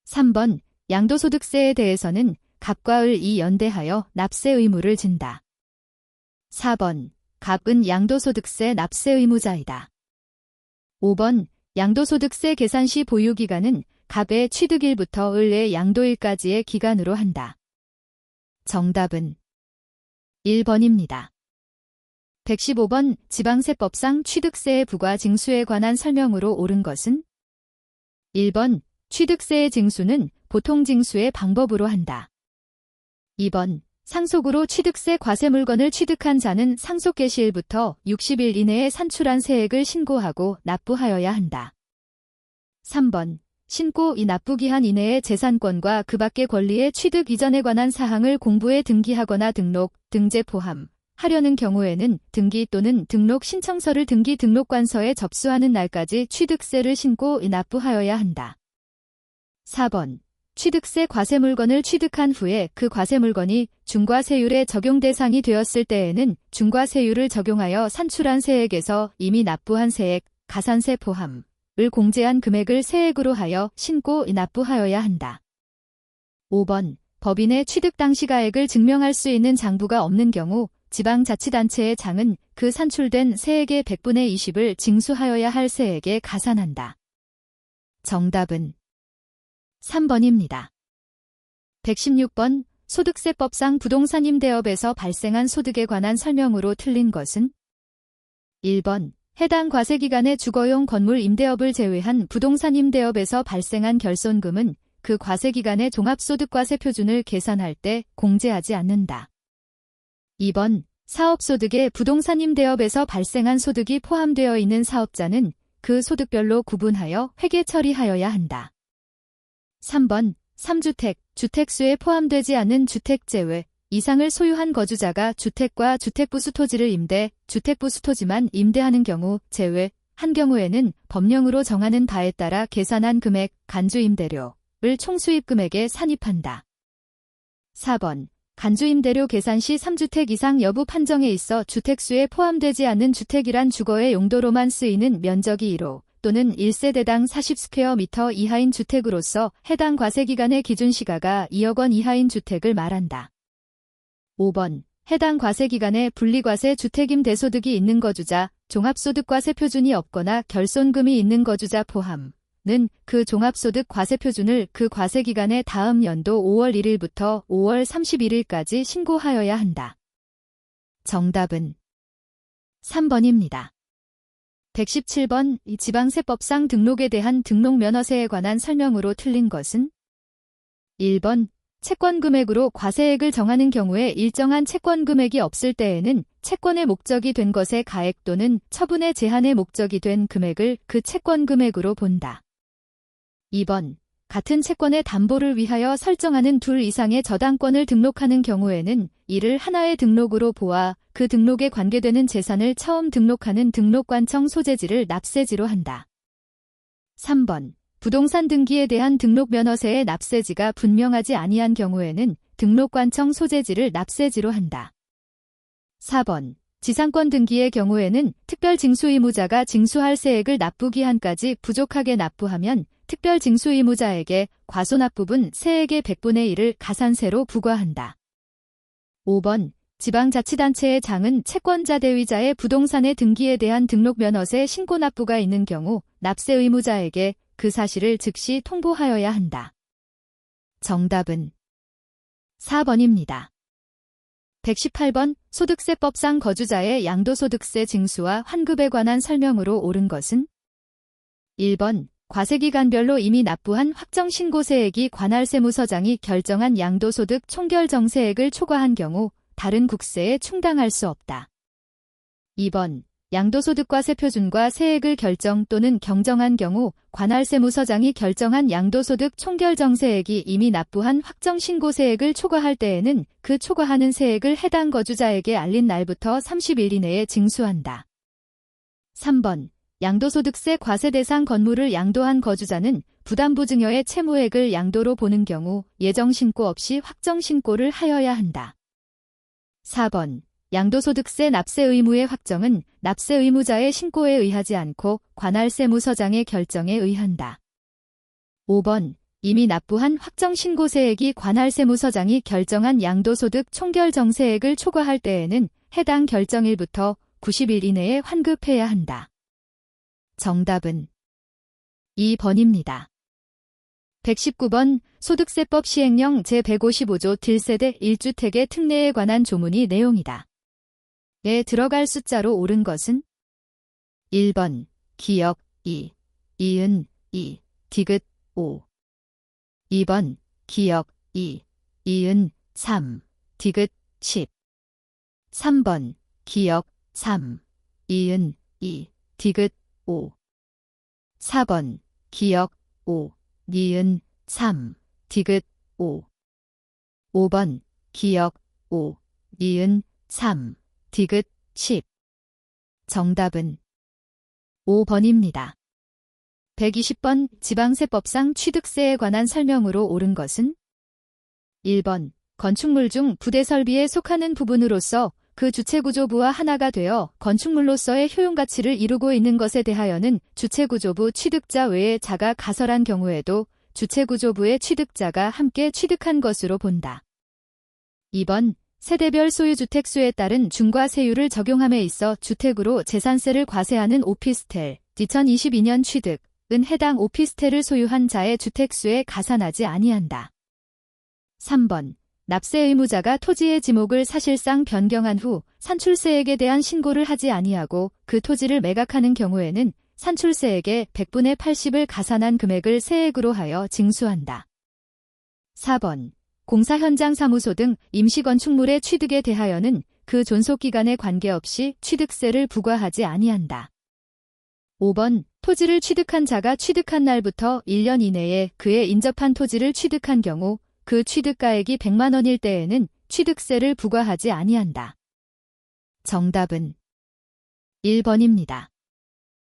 3번. 양도소득세에 대해서는 갑과 을이 연대하여 납세 의무를 진다. 4번. 갑은 양도소득세 납세 의무자이다. 5번. 양도소득세 계산 시 보유기간은 갑의 취득일부터 을의 양도일까지의 기간으로 한다. 정답은 1번입니다. 115번. 지방세법상 취득세의 부과 징수에 관한 설명으로 옳은 것은 1번. 취득세의 징수는 보통 징수의 방법으로 한다. 2번. 상속으로 취득세 과세 물건을 취득한 자는 상속 개시일부터 60일 이내에 산출한 세액을 신고하고 납부하여야 한다. 3번. 신고 이 납부기한 이내에 재산권과 그 밖의 권리의 취득 이전에 관한 사항을 공부에 등기하거나 등록, 등재 포함 하려는 경우에는 등기 또는 등록 신청서를 등기 등록관서에 접수하는 날까지 취득세를 신고 이 납부하여야 한다. 4번. 취득세 과세 물건을 취득한 후에 그 과세 물건이 중과세율의 적용 대상이 되었을 때에는 중과세율을 적용하여 산출한 세액에서 이미 납부한 세액, 가산세 포함 을 공제한 금액을 세액으로 하여 신고 납부하여야 한다. 5번. 법인의 취득 당시 가액을 증명할 수 있는 장부가 없는 경우 지방자치단체의 장은 그 산출된 세액의 100분의 20을 징수하여야 할 세액에 가산한다. 정답은 3번입니다. 116번. 소득세법상 부동산 임대업에서 발생한 소득에 관한 설명으로 틀린 것은 1번. 해당 과세기간의 주거용 건물 임대업을 제외한 부동산 임대업에서 발생한 결손금은 그 과세기간의 종합소득과세 표준을 계산할 때 공제하지 않는다. 2번. 사업소득에 부동산 임대업에서 발생한 소득이 포함되어 있는 사업자는 그 소득별로 구분하여 회계 처리하여야 한다. 3번. 3주택, 주택수에 포함되지 않은 주택 제외 이상을 소유한 거주자가 주택과 주택부수 토지를 주택부수 토지만 임대하는 경우 제외한 경우에는 법령으로 정하는 바에 따라 계산한 금액, 간주임대료를 총수입금액에 산입한다. 4번. 간주임대료 계산 시 3주택 이상 여부 판정에 있어 주택수에 포함되지 않는 주택이란 주거의 용도로만 쓰이는 면적이 1호 또는 1세대당 40스퀘어미터 이하인 주택으로서 해당 과세기간의 기준시가가 2억 원 이하인 주택을 말한다. 5번. 해당 과세기간에 분리과세 주택임대소득이 있는 거주자, 종합소득과세 표준이 없거나 결손금이 있는 거주자 포함은 그 종합소득 과세 표준을 그 과세기간의 다음 연도 5월 1일부터 5월 31일까지 신고하여야 한다. 정답은 3번입니다. 117번. 이 지방세법상 등록에 대한 등록면허세에 관한 설명으로 틀린 것은 1번. 채권금액으로 과세액을 정하는 경우에 일정한 채권금액이 없을 때에는 채권의 목적이 된 것의 가액 또는 처분의 제한의 목적이 된 금액을 그 채권 금액으로 본다. 2번. 같은 채권의 담보를 위하여 설정하는 둘 이상의 저당권을 등록하는 경우에는 이를 하나의 등록으로 보아 그 등록에 관계되는 재산을 처음 등록하는 등록관청 소재지를 납세지로 한다. 3번. 부동산 등기에 대한 등록 면허세의 납세지가 분명하지 아니한 경우에는 등록관청 소재지를 납세지로 한다. 4번. 지상권 등기의 경우에는 특별 징수 의무자가 징수할 세액을 납부기한까지 부족하게 납부하면 특별 징수 의무자에게 과소납 부분 세액의 100분의 1을 가산세로 부과한다. 5번. 지방자치단체의 장은 채권자 대위자의 부동산의 등기에 대한 등록 면허세 신고 납부가 있는 경우 납세 의무자에게 그 사실을 즉시 통보하여야 한다. 정답은 4번입니다. 118번. 소득세법상 거주자의 양도소득세 징수와 환급에 관한 설명으로 옳은 것은 1번. 과세기간별로 이미 납부한 확정신고세액이 관할세무서장이 결정한 양도소득 총결정세액을 초과한 경우 다른 국세에 충당할 수 없다. 2번. 양도소득과세 표준과 세액을 결정 또는 경정한 경우 관할세무서장이 결정한 양도소득 총결정세액이 이미 납부한 확정신고세액을 초과할 때에는 그 초과하는 세액을 해당 거주자에게 알린 날부터 30일 이내에 징수한다. 3번. 양도소득세 과세 대상 건물을 양도한 거주자는 부담보증여의 채무액을 양도로 보는 경우 예정신고 없이 확정신고를 하여야 한다. 4번. 양도소득세 납세 의무의 확정은 납세 의무자의 신고에 의하지 않고 관할세무서장의 결정에 의한다. 5번. 이미 납부한 확정신고세액이 관할세무서장이 결정한 양도소득 총결정세액을 초과할 때에는 해당 결정일부터 90일 이내에 환급해야 한다. 정답은 2번입니다. 119번. 소득세법 시행령 제155조 딜세대 1주택의 특례에 관한 조문이 내용이다. 에 들어갈 숫자로 옳은 것은 1번. 기역 2, 이은 2, 디귿 5. 2번. 기역 2, 이은 3, 디귿 10. 3번. 기역 3, 이은 2, 디귿 5. 4번. 기역 5, 니은 3, 디귿 5. 5번. 기역 5, 니은 3, 디귿 10. 정답은 5번입니다. 120번. 지방세법상 취득세에 관한 설명으로 옳은 것은 1번. 건축물 중 부대설비에 속하는 부분으로서 그 주체구조부와 하나가 되어 건축물로서의 효용가치를 이루고 있는 것에 대하여는 주체구조부 취득자 외에 자가 가설한 경우에도 주체구조부의 취득자가 함께 취득한 것으로 본다. 2번. 세대별 소유주택 수에 따른 중과세율을 적용함에 있어 주택으로 재산세를 과세하는 오피스텔 2022년 취득은 해당 오피스텔을 소유한 자의 주택수에 가산하지 아니한다. 3번. 납세 의무자가 토지의 지목을 사실상 변경한 후 산출세액에 대한 신고를 하지 아니하고 그 토지를 매각하는 경우에는 산출세액의 100분의 80을 가산한 금액을 세액으로 하여 징수한다. 4번. 공사 현장 사무소 등 임시건축물의 취득에 대하여는 그 존속기간에 관계없이 취득세를 부과하지 아니한다. 5번. 토지를 취득한 자가 취득한 날부터 1년 이내에 그에 인접한 토지를 취득한 경우 그 취득가액이 100만 원일 때에는 취득세를 부과하지 아니한다. 정답은 1번입니다.